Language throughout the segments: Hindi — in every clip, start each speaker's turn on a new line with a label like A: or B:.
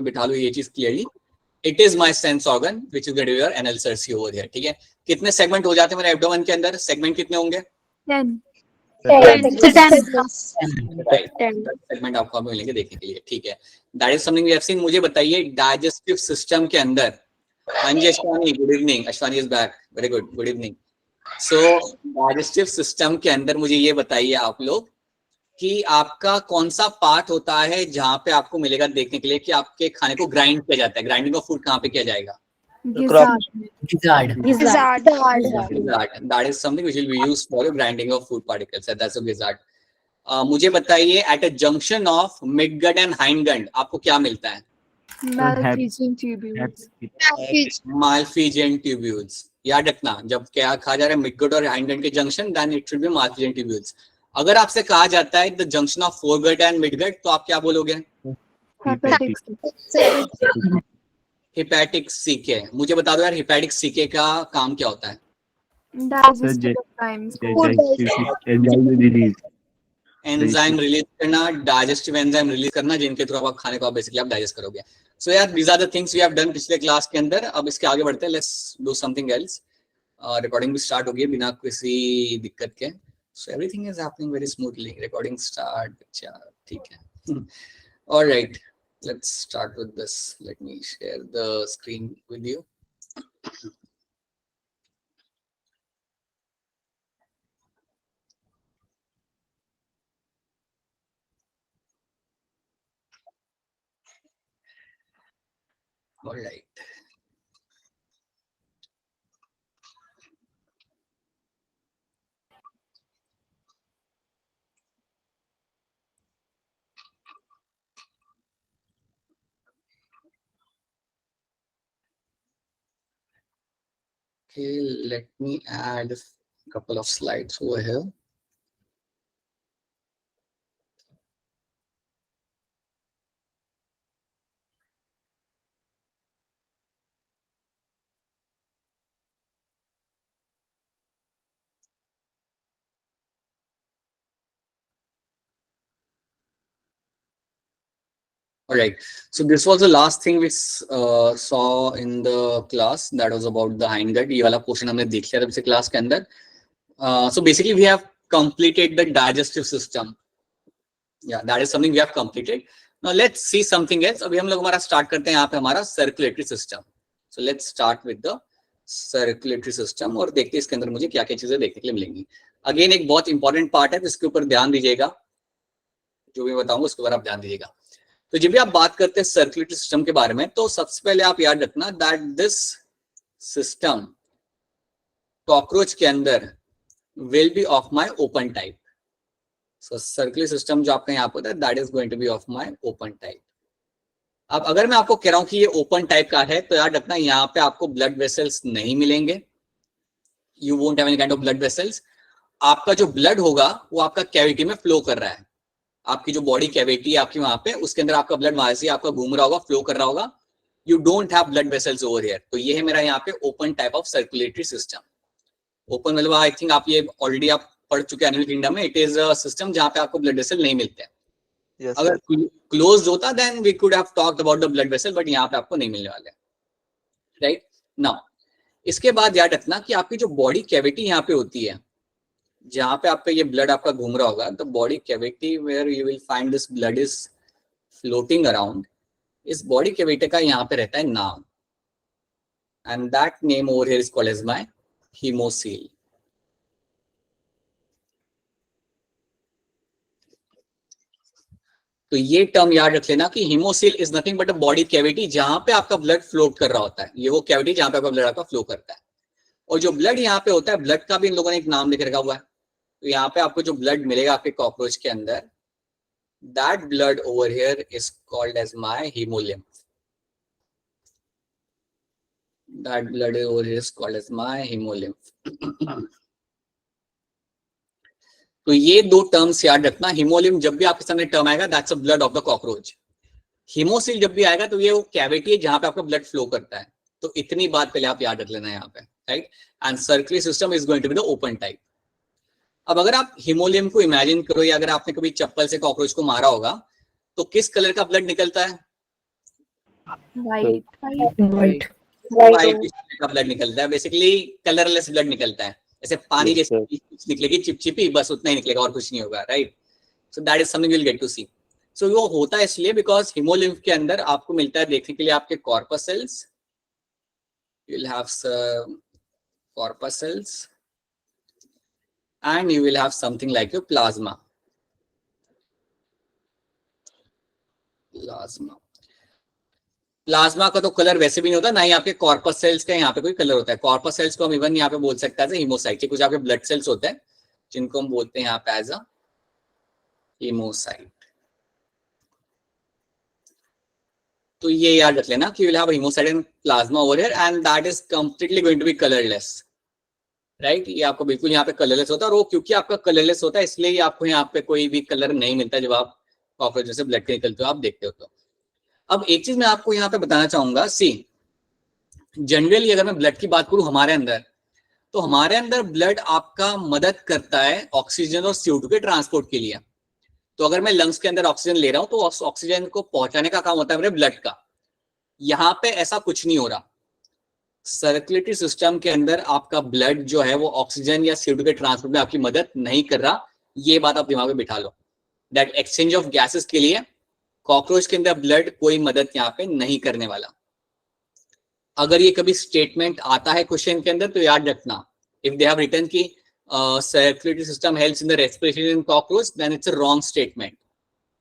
A: बिठा लो ये चीज clearly, it is my sense organ which is your anal Cersei over here. ठीक है, कितने सेगमेंट हो जाते हैं मेरे एब्डोमेन के अंदर? सेगमेंट कितने होंगे?
B: 10
A: सेगमेंट आपको हमें मिलेंगे देखने के लिए। ठीक है, that is something we have seen. मुझे बताइए डाइजेस्टिव सिस्टम के अंदर, हाँ जी Ashwani, good evening, Ashwani is back, very good, good evening. So digestive system के अंदर मुझे ये बताइए आप लोग कि आपका कौन सा पार्ट होता है जहां पे आपको मिलेगा देखने के लिए कि आपके खाने को ग्राइंड किया जाता है? ग्राइंडिंग ऑफ फूड कहां पे किया जाएगा?
B: Gizzard.
A: That is something which will be used for grinding of food particles. That's a gizzard. मुझे बताइए eight a junction of midgut and hindgut आपको क्या मिलता है?
B: Malpighian tubules.
A: Malpighian tubules. याद रखना, जब क्या कहा जा रहा है मिडगट और हाइंडगट के junction, then it should be Malpighian tubules. अगर आपसे कहा जाता है the junction of foregut and midgut तो आप क्या बोलोगे? Hepatic caeca. मुझे बता दो यार, हिपैटिक सीके का काम क्या होता है? एंजाइम रिलीज करना, डाइजेस्टिव एंजाइम रिलीज करना, जिनके थ्रू आप खाने को बेसिकली आप डाइजेस्ट करोगे। सो यार these are the things we have done पिछले क्लास के अंदर। अब इसके आगे बढ़ते हैं, let's do something else. Recording भी स्टार्ट हो गई बिना किसी दिक्कत के। So everything is happening very smoothly. Recording start, अच्छा ठीक है। Alright, let's start with this. Let me share the screen with you. All right. Okay, let me add a couple of slides over here. All right, so this was the last thing we saw in the class, that was about the hindgut. ये वाला portion हमने देख लिया था पिछले क्लास के अंदर. So basically we have completed the digestive system. Yeah, that is something we have completed. Now let's see something else. अभी हम लोग हमारा start करते हैं यहाँ पे हमारा circulatory system. So let's start with the circulatory system और देखते हैं इसके अंदर मुझे क्या क्या चीजें देखने के लिए मिलेंगी. Again एक बहुत important part है, इसके ऊपर ध्यान दीजिएगा. जो भी बताऊंगा उसके ऊपर आप ध्यान दीजिएगा. तो जब भी आप बात करते हैं सर्कुलेटरी सिस्टम के बारे में, तो सबसे पहले आप याद रखना दैट दिस सिस्टम कॉकरोच के अंदर will be of my open type. So circular system जो आपका यहाँ पर है that is going to be of my open type. अब अगर मैं आपको कह रहा हूं कि ये ओपन टाइप का है, तो याद रखना यहाँ पे आपको ब्लड वेसल्स नहीं मिलेंगे. You won't have any kind of blood vessels. आपका जो ब्लड होगा वो आपका कैविटी में फ्लो कर रहा है. आपकी जो बॉडी कैविटी है आपकी वहां पे, उसके अंदर आपका ब्लड वहां से आपका घूम रहा होगा, फ्लो कर रहा होगा. You don't have blood vessels over here. तो ये है मेरा यहाँ पे open type of circulatory system. Open मतलब आई थिंक आप ये ऑलरेडी आप पढ़ चुके हैं एनिमल किंगडम में. इट इज अ सिस्टम जहाँ पे आपको ब्लड वेसल नहीं मिलते हैं. Yes, अगर क्लोज होता then we could have talked about the blood vessel, but यहाँ पे आपको नहीं मिलने वाले. राइट नाउ इसके बाद याद रखना कि आपकी जो बॉडी कैविटी यहाँ पे होती है, जहां पे आपका ये ब्लड आपका घूम रहा होगा, the body cavity where you will find this blood is floating around, इस बॉडी कैविटी का यहाँ पे रहता है नाम, and that name over here is called as my haemocoel. तो ये टर्म याद रख लेना कि haemocoel is nothing but a body cavity जहां पे आपका ब्लड फ्लोट कर रहा होता है. ये वो कैविटी जहां पे आपका ब्लड आपका फ्लो करता है. और जो ब्लड यहाँ पे होता है, ब्लड का भी इन लोगों ने एक नाम लिख रखा हुआ है. तो यहाँ पे आपको जो ब्लड मिलेगा आपके कॉकरोच के अंदर, that blood over here is called as my hemolymph. That blood over here is called as my hemolymph. तो ये दो टर्म्स याद रखना. हीमोलिम्फ जब भी आपके सामने टर्म आएगा that's a blood of the cockroach. Haemocoel जब भी आएगा तो ये वो कैविटी है जहां पे आपका ब्लड फ्लो करता है. तो इतनी बात पहले आप याद रख लेना यहाँ पे. Right, and circular system is going to be the open type. अब अगर आप हीमोलिम्फ को इमेजिन करो, या अगर आपने कभी चप्पल से कॉकरोच को मारा होगा, तो किस कलर का ब्लड निकलता है?
B: White.
A: व्हाइट का ब्लड निकलता है, बेसिकली कलरलेस ब्लड निकलता है, जैसे पानी
C: Yes, sir.
A: जैसे निकलेगी चिपचिपी, बस उतना ही निकलेगा और कुछ नहीं होगा, right. So that is something will get to see. So वो होता है इसलिए बिकॉज हिमोलिम्फ के अंदर आपको मिलता है देखने के लिए आपके corpuscles, you will have corpuscles and you will have something like your plasma. Plasma का तो कलर वैसे भी नहीं होता, ना ही आपके कॉर्पस सेल्स का यहाँ पे कोई कलर होता है। कॉर्पस सेल्स को हम इवन यहाँ पे बोल सकते हैं हीमोसाइट, कुछ आपके ब्लड सेल्स होते हैं जिनको हम बोलते हैं यहाँ पे एज अ हीमोसाइट। तो ये याद रख लेना कि you will have a hemocyte and plasma over here and that is completely going to be colorless, right. ये आपको बिल्कुल यहाँ पे कलरलेस होता है, और वो क्योंकि आपका कलरलेस होता है इसलिए आपको यहाँ पे कोई भी कलर नहीं मिलता जब आप कॉकरोच से ब्लड निकलते हो आप देखते हो। तो अब एक चीज मैं आपको यहाँ पे बताना चाहूंगा, सी जनरली अगर मैं ब्लड की बात करूं हमारे अंदर, तो हमारे अंदर ब्लड आपका मदद करता है ऑक्सीजन और CO2 के ट्रांसपोर्ट के लिए। तो अगर मैं लंग्स के अंदर ऑक्सीजन ले रहा हूं तो ऑक्सीजन को पहुंचाने का काम होता है मेरे ब्लड का। यहाँ पे ऐसा कुछ नहीं हो रहा, सर्कुलेटरी सिस्टम के अंदर आपका ब्लड जो है वो ऑक्सीजन या CO2 के ट्रांसपोर्ट में आपकी मदद नहीं कर रहा। ये बात आप दिमाग में बिठा लो, दैट एक्सचेंज ऑफ गैसेस के लिए कॉकरोच के अंदर ब्लड कोई मदद यहाँ पे नहीं करने वाला। अगर ये कभी स्टेटमेंट आता है क्वेश्चन के अंदर तो याद रखना, इफ दे हैव रिटन की circulatory system helps in the respiration in cockroach, then it's a wrong statement.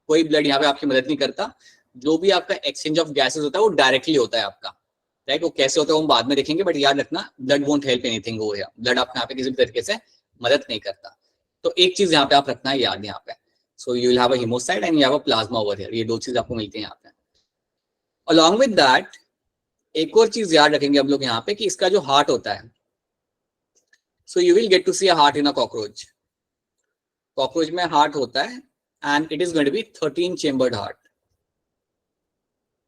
A: कोई ब्लड यहाँ पे आपकी मदद नहीं करता। जो भी आपका एक्सचेंज ऑफ गैसेस होता है वो डायरेक्टली होता है आपका, राइट। वो कैसे होता है वो हम बाद में देखेंगे, बट याद रखना blood won't help anything over here. Blood आपको यहाँ पे किसी भी तरीके से मदद नहीं करता। तो एक चीज यहाँ पे आप रखना है याद यहाँ पे, so you will have a haemocyte and you have a plasma over here. ये दो चीज आपको मिलती है यहाँ पे। अलॉन्ग विद दैट एक और चीज याद रखेंगे हम लोग यहाँ पे कि इसका जो हार्ट होता है, so you will get to see a heart in a cockroach. Cockroach में हार्ट होता है and it is going to be 13 chambered heart.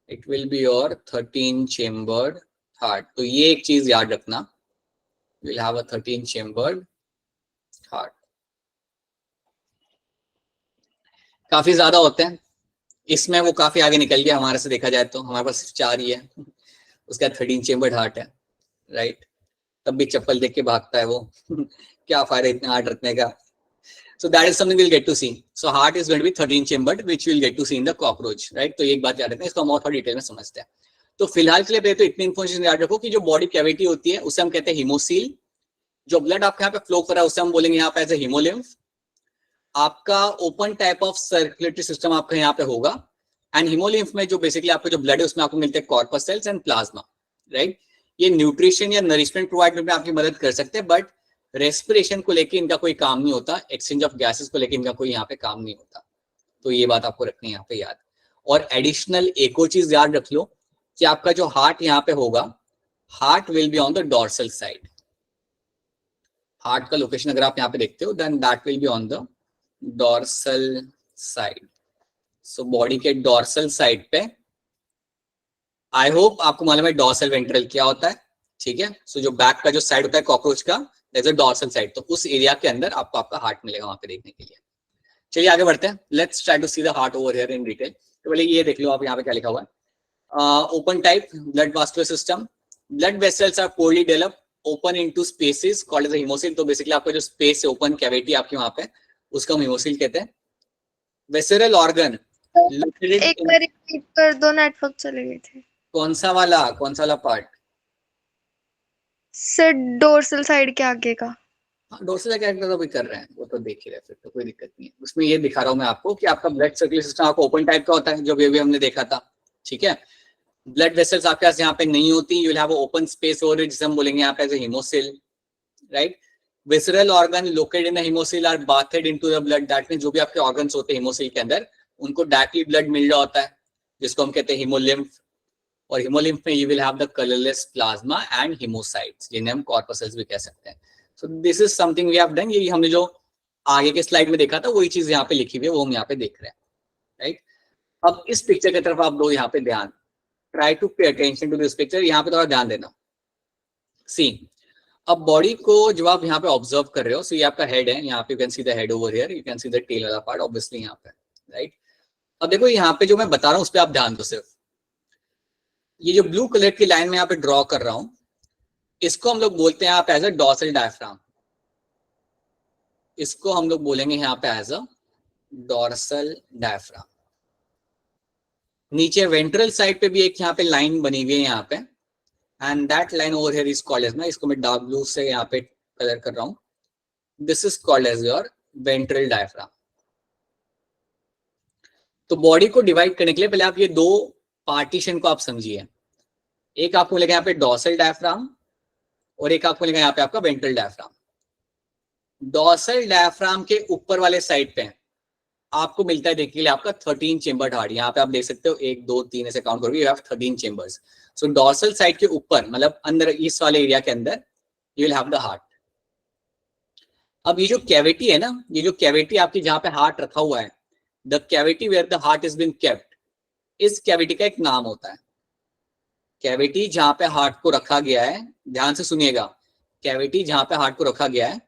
A: It will be your 13 chambered heart. तो ये एक चीज याद रखना, will have a 13 chambered heart. काफी ज्यादा होते हैं इसमें, वो काफी आगे निकल गया हमारे से देखा जाए तो। हमारे पास सिर्फ 4 ही है, उसका 13 चेम्बर्ड हार्ट है, राइट। तब भी चप्पल देख के भागता है वो क्या फायदा इतने हार्ट रखने का। So that is something we'll get to see. So heart is going to be 13 chambered, which we'll get to see in the cockroach, right? तो एक बात याद रखना, इसको हम और थोड़ा डिटेल में समझते हैं। तो फिलहाल के लिए तो इतनी इन्फॉर्मेशन याद रखो कि जो बॉडी कैविटी होती है उसे हम कहते हैं हीमोसील। जो ब्लड आपके यहाँ पे फ्लो कर रहा है उसे हम बोलेंगे यहाँ पे एज ए हीमोलिम्फ। आपका open type of circulatory system आपका यहाँ पे होगा, एंड हीमोलिम्फ में जो बेसिकली आपका जो ब्लड है उसमें आपको मिलते हैं corpuscles and plasma, right. ये न्यूट्रिशन या नरिशमेंट प्रोवाइड करने में आपकी मदद कर सकते हैं, बट रेस्पिरेशन को लेके इनका कोई काम नहीं होता, एक्सचेंज ऑफ गैसेस को लेके इनका कोई यहाँ पे काम नहीं होता। तो ये बात आपको रखनी है यहाँ पे याद। और एडिशनल एक और चीज याद रख लो कि आपका जो हार्ट यहाँ पे होगा, heart will be on the dorsal side. Heart का लोकेशन अगर आप यहाँ पे देखते हो, then that will be on the dorsal side. So body के डोर्सल साइड पे, आई होप आपको मालूम है डोर्सल वेंट्रल क्या होता है, ठीक है। सो जो बैक का जो साइड होता है कॉकरोच का, दैट्स अ डोर्सल साइड। तो उस एरिया के अंदर आपको आपका हार्ट मिलेगा वहां पे देखने के लिए। चलिए आगे बढ़ते हैं, let's try to see the heart over here in detail. तो पहले ये देख लो आप यहाँ पे क्या लिखा हुआ है, open type blood vascular system, blood vessels are poorly develop open into spaces called as a haemocoel. तो बेसिकली आपका जो स्पेस है, ओपन कैविटी आपके वहां पे, उसका हम हीमोसील कहते हैं। वेसरल ऑर्गन
D: एक बार रिपीट कर दो, नेटवर्क चले गए थे।
A: कौन सा वाला पार्ट?
D: सर डोर्सल साइड के आगे का।
A: डोर्सल कैरेक्टर तो भी कर रहे हैं, वो तो देख ही रहे, फिर तो कोई दिक्कत नहीं है। उसमें ये दिखा रहा हूं मैं आपको कि आपका ब्लड सर्कुलेशन सिस्टम आपको ओपन टाइप का होता है, जो भी हमने देखा था, ठीक है। ब्लड वेसल्स आपके पास यहाँ पे नहीं होती, you will have open space over it, जिसे हम बोलेंगे यहाँ पे as a haemocoel, right. Visceral organ located in the haemocoel are bathed into the blood. That means जो भी आपके ऑर्गन्स होते हैं हीमोसील के अंदर, उनको डायरेक्टली ब्लड मिल रहा होता है, जिसको हम कहते हैं हीमोलिम्फ। और हीमोलिम्फ में you will have the colourless plasma and haemocytes, जिन्हें हम कॉर्पसेल्स भी कह सकते हैं। So this is something we have done. ये हमने जो आगे के स्लाइड में देखा था वही चीज यहाँ पे लिखी हुई है, वो हम यहाँ पे देख रहे हैं, राइट। अब इस पिक्चर की तरफ आप दो यहाँ पे ध्यान, try to pay attention to this picture, यहाँ पे थोड़ा ध्यान देना। सी, अब बॉडी को जब आप यहाँ पे ऑब्जर्व कर रहे हो, सो ये आपका हेड है, यहाँ पे you can see the head over here, you can see the tail वाला पार्ट ऑब्वियसली यहाँ पे, राइट। अब देखो यहाँ पे जो मैं बता रहा हूँ उस पर आप ध्यान दो सिर्फ। ये जो ब्लू कलर की लाइन में यहाँ पे ड्रॉ कर रहा हूं, इसको हम लोग बोलते हैं आप एज अ डॉर्सल डायफ्राम। इसको हम लोग बोलेंगे यहाँ पे एज अ डॉर्सल डायफ्राम। नीचे वेंट्रल साइड पे भी एक यहाँ पे लाइन बनी हुई है यहाँ पे, and that line over here is called as, ना इसको मैं डार्क ब्लू से यहाँ पे कलर कर रहा हूं, this is called as your ventral diaphragm. तो बॉडी को डिवाइड करने के लिए पहले आप ये दो पार्टीशन को आप समझिए। एक आपको मिलेगा यहाँ पे डॉर्सल डायफ्राम और एक आपको मिलेगा यहाँ पे आपका वेंट्रल डायफ्राम। डॉर्सल डायफ्राम के ऊपर वाले साइड पे आपको मिलता है देखने के लिए आपका 13 चेम्बर्ड हार्ट। यहाँ पे आप देख सकते हो 1 2 3 ऐसे काउंट करोगे, you have 13 chambers. So dorsal side के ऊपर मतलब अंदर इस वाले एरिया के अंदर you will have the heart. अब ये जो कैविटी है ना, ये जो कैविटी आपकी जहां पे हार्ट रखा हुआ है, the cavity where the heart is been kept, इस कैविटी का एक नाम होता है। कैविटी जहां पे हार्ट को रखा गया है, ध्यान से सुनिएगा, कैविटी जहां पे हार्ट को रखा गया है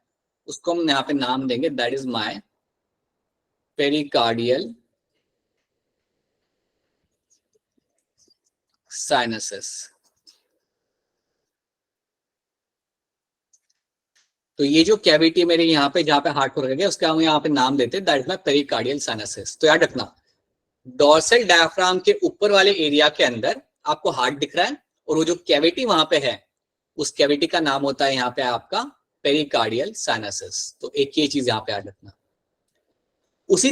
A: उसको हम यहाँ पे नाम देंगे, that is my pericardial sinuses. तो ये जो कैविटी मेरे यहाँ पे जहां पे हार्ट को रखा गया उसका हम यहाँ पे नाम देते हैं, that is my pericardial sinuses. तो याद रखना, डॉर्सल डायफ्राम के ऊपर वाले एरिया के अंदर आपको हार्ट दिख रहा है और वो जो कैविटी वहां पे है उस कैविटी का नाम होता है यहाँ पे आपका पेरिकार्डियल साइनसेस। तो एक ये चीज यहाँ पे याद रखना। उसी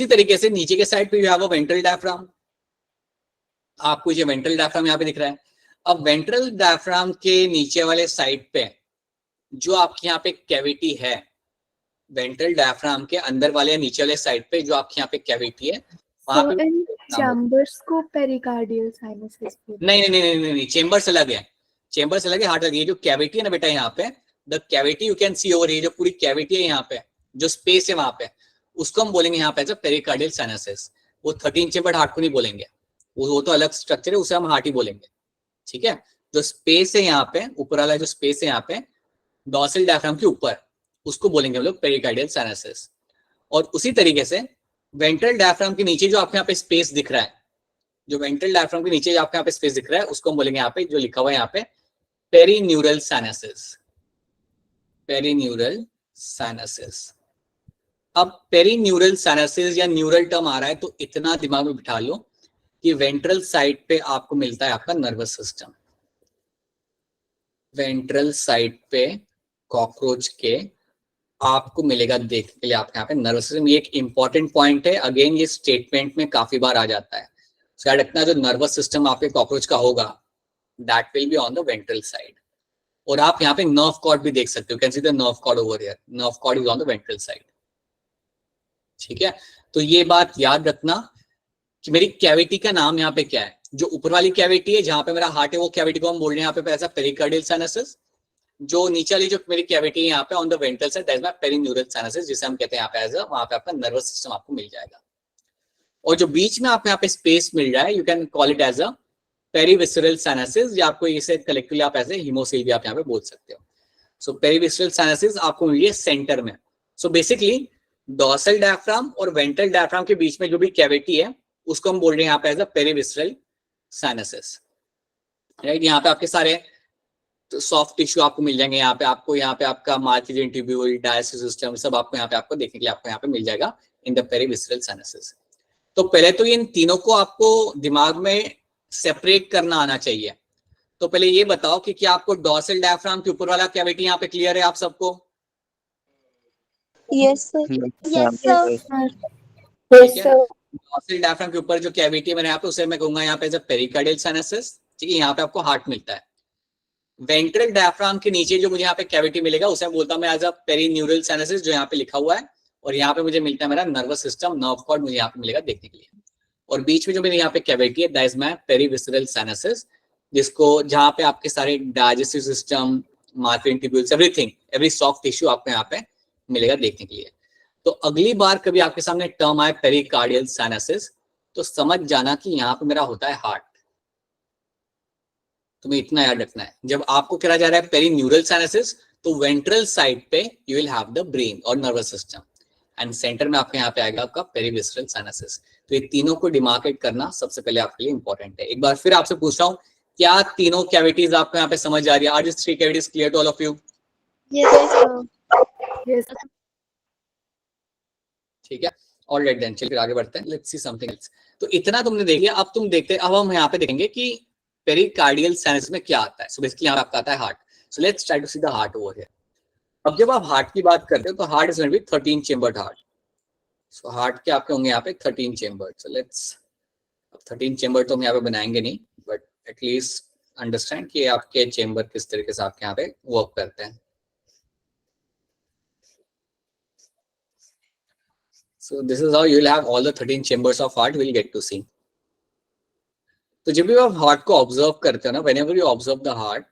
A: तरीके से नीचे के साइड पे you have a ventral diaphragm. आपको ये वेंट्रल डायफ्राम यहाँ पे दिख रहा है। अब वेंट्रल डायफ्राम के नीचे वाले साइड पे जो आपके यहाँ पे कैविटी है, वेंट्रल डायफ्राम के अंदर वाले नीचे वाले साइड पे जो आपके यहाँ पे कैविटी है वहां पे
B: चैम्बर्स को पेरिकार्डियल साइनसेस
A: नहीं, चेम्बर्स अलग है, चेम्बर्स अलग है, हार्ट अलग है। ये जो कैविटी है ना बेटा यहाँ पे, the cavity you can C over, ये जो पूरी कैविटी है यहाँ पे, जो स्पेस है वहां पे, उसको हम बोलेंगे यहाँ पे एज अ पेरिकार्डियल साइनसेस। वो 13 चेम्बर्ड हार्ट को नहीं बोलेंगे, वो तो अलग स्ट्रक्चर है, उसे हम हार्ट ही बोलेंगे। ठीक है, जो स्पेस है यहाँ पे, ऊपर वाला जो स्पेस है यहाँ पे डॉर्सल डायफ्राम के ऊपर, उसको बोलेंगे हम लोग पेरिकार्डियल साइनसेस। और उसी तरीके से वेंट्रल डायफ्राम के नीचे जो आपके यहाँ पे स्पेस दिख रहा है, जो वेंट्रल डायफ्राम के नीचे जो आपके यहाँ पे स्पेस दिख रहा है उसको हम बोलेंगे यहाँ पे, जो लिखा हुआ है यहाँ पे, पेरीन्यूरल साइनसेस। Perineural sinuses. अब पेरीन्यूरल साइनसेस या न्यूरल टर्म आ रहा है तो इतना दिमाग में बिठा लो कि वेंट्रल साइड पे आपको मिलता है आपका नर्वस सिस्टम। वेंट्रल साइड पे कॉकरोच के आपको मिलेगा देखने के लिए आपके यहाँ पे नर्वस सिस्टम। ये एक इंपॉर्टेंट पॉइंट है, अगेन ये स्टेटमेंट में काफी बार आ जाता है। सो याद रखना, जो नर्वस सिस्टम आपके कॉकरोच का होगा that will be on the ventral side. और आप यहाँ पे नर्व कॉर्ड भी देख सकते हो, can see the nerve cord over here, nerve cord is on the ventral side. ठीक है, तो ये बात याद रखना कि मेरी कैविटी का नाम यहाँ पे क्या है। जो ऊपर वाली कैविटी है जहां पे मेरा हार्ट है वो कैविटी को हम बोल रहे हैं यहाँ पे ऐसा पेरिकार्डियल साइनसेस। जो नीचे वाली जो मेरी कैविटी है यहाँ पे on the ventral side, that is my perineural sinuses, जिसे हम कहते हैं यहाँ पे एज अ, वहां पे आपका नर्वस सिस्टम आपको मिल जाएगा। और जो बीच में आपको यहाँ पे स्पेस मिल रहा है, you can call it as a perivisceral sinuses, या आपको इसे कलेक्टिवली आप ऐसे हीमोसील भी आप यहाँ पे बोल सकते हो। सो पेरीविसरल साइनसेस आपको मिली है सेंटर में। सो बेसिकली डॉर्सल डायफ्राम और वेंट्रल डायफ्राम के बीच में जो भी कैविटी है उसको हम बोल रहे हैं यहाँ पे as a perivisceral sinuses. Right, यहाँ पे आपके सारे सॉफ्ट टिश्यू आपको मिल जाएंगे। यहाँ पे आपका मार्किजन ट्यूब्यूल, डायस्टिक सिस्टम, सब आपको यहाँ पे आपको देखने के लिए आपको यहाँ पे मिल जाएगा इन द पेरीविसरल साइनसेस। तो पहले तो इन तीनों को आपको दिमाग में सेपरेट करना आना चाहिए। तो पहले ये बताओ कि क्या आपको डॉर्सल डायफ्राम के ऊपर वाला कैविटी यहाँ पे क्लियर है आप सबको?
D: Yes sir.
B: Yes sir.
A: Dorsal diaphragm के ऊपर जो कैविटी है मैंने यहाँ पे, उसे मैं कहूंगा यहाँ पे एज अ पेरिकार्डियल साइनसेस। ठीक है, यहाँ पे आपको हार्ट मिलता है। वेंट्रल डायफ्राम के नीचे जो मुझे यहाँ पे कैविटी मिलेगा उसे बोलता हूं मैं एज अ पेरीन्यूरल साइनसेस, जो यहाँ पे लिखा हुआ है। और यहाँ पे मुझे मिलता है मेरा नर्वस सिस्टम, नर्व कॉर्ड मुझे यहाँ पे मिलेगा देखने के लिए। और बीच में जो मेरे यहाँ पे कैविटी है that is my perivisceral sinuses, जिसको जहाँ पे आपके सारे digestive system, Malpighian tubules, everything, every soft tissue आपको यहाँ पे मिलेगा देखने के लिए। तो अगली बार कभी आपके सामने टर्म आए पेरिकार्डियल साइनसेस, तो समझ जाना कि यहाँ पे मेरा होता है हार्ट। तुम्हें इतना याद रखना है, जब आपको कहा जा रहा है पेरीन्यूरल साइनसेस तो वेंट्रल साइड पे you will have the brain और नर्वस सिस्टम, एंड सेंटर में आपके यहाँ पे आएगा आपका पेरीविसरल साइनसेस। तो ये तीनों को डिमार्केट करना सबसे पहले आपके लिए इंपॉर्टेंट है। एक बार फिर आपसे पूछ रहा हूँ, क्या तीनों कैविटीज आपको यहाँ पे समझ आ रही है? Are this three cavities clear to all of you?
D: Yes, sir.
B: Yes.
A: ठीक है, और लेट देन चलिए फिर आगे बढ़ते हैं। Let's see something else. तो इतना तुमने देख लिया, अब तुम देखते हैं, अब हम यहाँ पे देखेंगे कि पेरिकार्डियल साइनस में क्या आता है। सो बेसिकली यहाँ पे आपका आता है heart. So let's try to see the heart over here. अब जब आप हार्ट की बात करते हो तो heart is going to be 13 chambered heart. So heart के आपके होंगे यहाँ पे 13 चेम्बर। सो लेट्स, अब 13 चेम्बर तो हम यहाँ पे बनाएंगे नहीं, बट एटलीस्ट अंडरस्टैंड कि आपके चेम्बर किस तरीके से आपके यहाँ पे वर्क करते हैं। So this is how you will have all the 13 chambers of heart we'll get to see. तो जब भी आप हार्ट को ऑब्जर्व करते हो ना, whenever you observe the heart,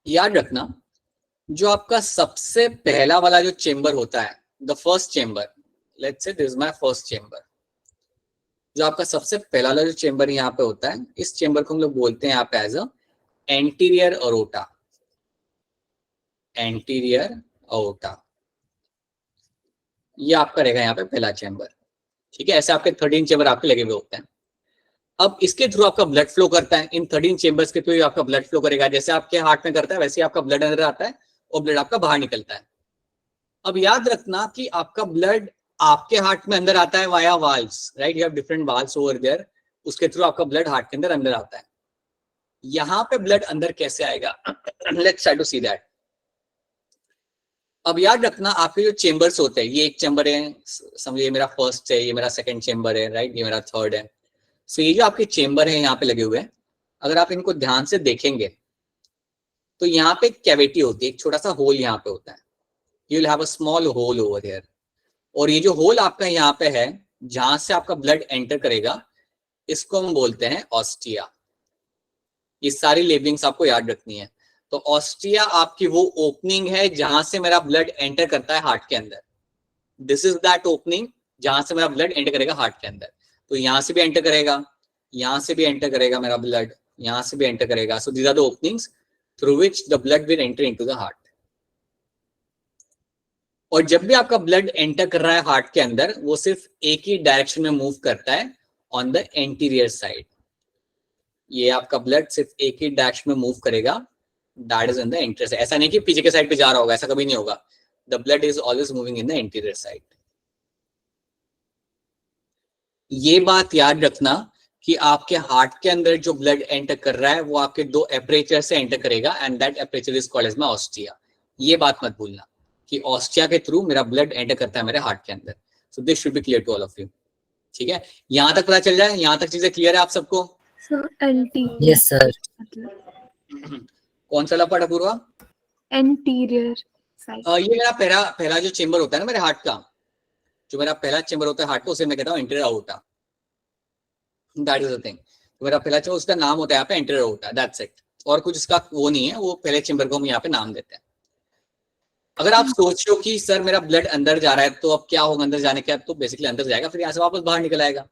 A: याद रखना जो आपका सबसे पहला वाला जो चेम्बर होता है, the first chamber, let's say this is my first chamber, जो आपका सबसे पहला वाला जो चेम्बर यहाँ पे होता है, इस चेम्बर को हम लोग बोलते हैं यहाँ पे as a anterior aorta. Anterior aorta ये आपका रहेगा यहाँ पे पहला चेम्बर। ठीक है, ऐसे आपके 13 चेम्बर आपके लगे हुए होते हैं। अब इसके थ्रू आपका ब्लड फ्लो करता है, इन 13 चेम्बर्स के थ्रू आपका ब्लड फ्लो करेगा। जैसे आपके हार्ट में करता है वैसे आपका ब्लड अंदर आता है और ब्लड आपका बाहर निकलता है। अब याद रखना कि आपका ब्लड आपके हार्ट में अंदर आता है via valves, right? You have different valves over there, उसके थ्रू आपका ब्लड हार्ट के अंदर अंदर आता है। यहाँ पे ब्लड अंदर कैसे आएगा? Let's try to see that. अब याद रखना आपके जो चेम्बर्स होते हैं, ये एक चेम्बर है, समझिए ये मेरा फर्स्ट है, ये मेरा सेकंड चेम्बर है, राइट? ये मेरा थर्ड है। सो ये जो आपके चेम्बर है यहाँ पे लगे हुए हैं, अगर आप इनको ध्यान से देखेंगे तो यहाँ पे कैविटी होती है, एक छोटा सा होल यहाँ पे होता है। You will have a small hole over here, और ये जो होल आपका यहाँ पे है जहां से आपका ब्लड एंटर करेगा, इसको हम बोलते हैं ऑस्टिया। ये सारी लेबलिंग्स आपको याद रखनी है। तो ऑस्टिया आपकी वो ओपनिंग है जहां से मेरा ब्लड एंटर करता है हार्ट के अंदर। दिस इज दैट ओपनिंग जहां से मेरा ब्लड एंटर करेगा हार्ट के अंदर। तो यहां से भी एंटर करेगा, यहां से भी एंटर करेगा मेरा ब्लड, यहां से भी एंटर करेगा। So these are the openings through which the blood will enter into the heart. और जब भी आपका ब्लड एंटर कर रहा है हार्ट के अंदर, वो सिर्फ एक ही डायरेक्शन में मूव करता है, ऑन द एंटीरियर साइड। ये आपका ब्लड सिर्फ एक ही डायरेक्शन में मूव करेगा, that is in the anterior side. ऐसा नहीं कि पीछे के साइड पे जा रहा होगा, ऐसा कभी नहीं होगा। The blood is always moving in the anterior side. ये बात याद रखना कि आपके हार्ट के अंदर जो ब्लड एंटर कर रहा है वो आपके दो एपरेचर से एंटर करेगा, and that aperture is called as my ostia. ये बात मत भूलना कि ऑस्टिया के थ्रू मेरा ब्लड एंटर करता है मेरे हार्ट के अंदर। So this should be clear to all of you. ठीक है, यहां तक पता चल जाए, यहां तक चीजें क्लियर है आप सबको?
B: Yes, sir.
A: कौन सा लपट है पूर्वा?
B: Anterior side.
A: ये मेरा पहला जो चेम्बर होता है ना मेरे हार्ट का, जो मेरा पहला चेम्बर होता है हार्ट का, उसे मैं कहता हूँ anterior aorta. That is the thing. तो मेरा पहला चेम्बर, उसका नाम होता है यहाँ पे एंटीरियर अओर्टा, दैट्स इट। और कुछ इसका वो नहीं है, वो पहले चेम्बर को हम यहाँ पे नाम देते हैं। अगर आप सोचो कि सर मेरा ब्लड अंदर जा रहा है तो अब क्या होगा अंदर जाने के बाद? तो बेसिकली अंदर जाएगा, फिर यहाँ से वापस बाहर निकल आएगा।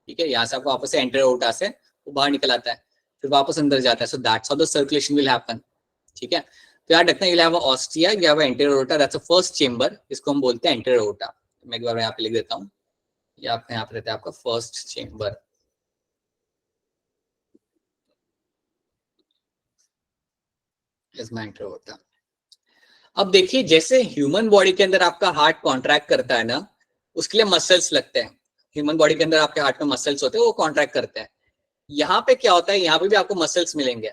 A: ठीक है, यहाँ से आपको वापस से एंटीरियर अओर्टा से वो बाहर निकल आता है, फिर वापस अंदर जाता है। So that's how the circulation will happen. ठीक है, तो याद रखना, you have a ostia, you have a anterior aorta, that's a first chamber, इसको हम बोलते हैं एंटीरियर अओर्टा। मैं एक बार यहाँ पे लिख देता हूँ, यहाँ पे रहता है आपका फर्स्ट चेम्बर। इसमें एंटीरियर अओर्टा। अब देखिए, जैसे ह्यूमन बॉडी के अंदर आपका हार्ट कॉन्ट्रैक्ट करता है ना, उसके लिए मसल्स लगते हैं। ह्यूमन बॉडी के अंदर आपके हार्ट में मसल्स होते हैं, वो कॉन्ट्रैक्ट करते हैं। यहाँ पे क्या होता है, यहाँ पे भी आपको मसल्स मिलेंगे।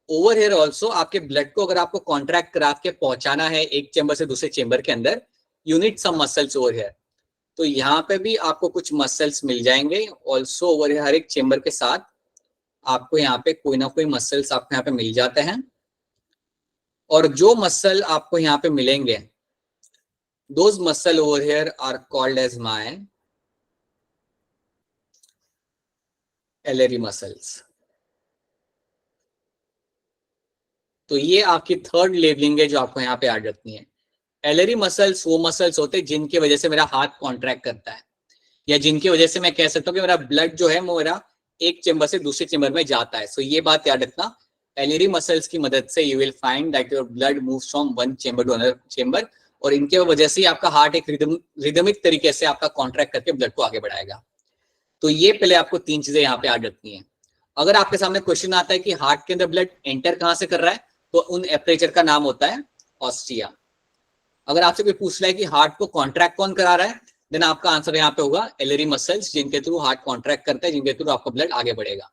A: ओवर हियर ऑल्सो आपके ब्लड को अगर आपको कॉन्ट्रैक्ट करा के पहुंचाना है एक चेम्बर से दूसरे चेम्बर के अंदर, you need some muscles over here. तो यहाँ पे भी आपको कुछ मसल्स मिल जाएंगे ऑल्सो ओवर हियर। हर एक चेम्बर के साथ आपको यहाँ पे कोई ना कोई मसल्स आपको यहाँ पे मिल जाते हैं, और जो मसल आपको यहाँ पे मिलेंगे, those muscle over here are called as my alary muscles. तो ये आपकी थर्ड लेवलिंग है जो आपको यहाँ पे याद रखनी है। एलरी मसल्स वो मसल्स होते हैं जिनकी वजह से मेरा हाथ कॉन्ट्रैक्ट करता है, या जिनकी वजह से मैं कह सकता हूँ कि मेरा ब्लड जो है वो मेरा एक चेम्बर से दूसरे चेम्बर में जाता है। सो ये बात याद रखना, एलरी मसल्स की मदद से you will find that your blood moves from one chamber to another chamber, और इनके वजह से आपका हार्ट एक रिदमिक तरीके से आपका कॉन्ट्रैक्ट करके ब्लड को आगे बढ़ाएगा। तो ये पहले आपको 3 चीजें यहाँ पे याद रखनी है। अगर आपके सामने क्वेश्चन आता है कि हार्ट के अंदर ब्लड एंटर कहाँ से कर रहा है, तो उन एपरेचर का नाम होता है ऑस्टिया। अगर आपसे कोई पूछ रहा है कि हार्ट को कॉन्ट्रैक्ट कौन करा रहा है, देन आपका आंसर यहाँ पे होगा एलरी मसल्स, जिनके थ्रू हार्ट कॉन्ट्रैक्ट करता है, जिनके थ्रू आपका ब्लड आगे बढ़ेगा।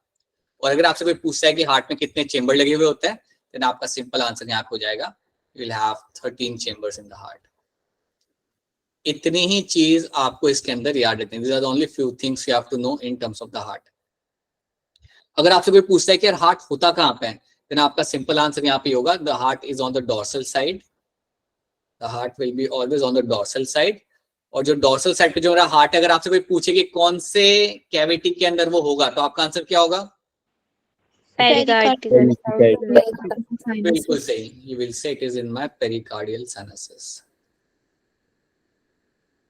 A: और अगर आपसे कोई पूछता है कि हार्ट में कितने चेंबर लगे हुए होते हैं, देन आपका सिंपल आंसर यहाँ पे हो जाएगा, you will have 13 chambers in the heart. इतनी ही चीज आपको इसके अंदर याद रखनी है। These are the only few things you have to know in terms of the heart. अगर आपसे कोई पूछता है कि यार हार्ट होता कहाँ पे है, देन आपका सिंपल आंसर यहाँ पे होगा, the heart is on the dorsal side. The heart will be always on the dorsal side. और जो डोर्सल साइड पे जो मेरा हार्ट है, अगर आपसे कोई पूछे कि कौन से कैविटी के अंदर वो होगा, तो आपका आंसर क्या होगा?
D: पेरिकार्डियल।
A: बिल्कुल सही, you will say it is in my pericardial sinuses.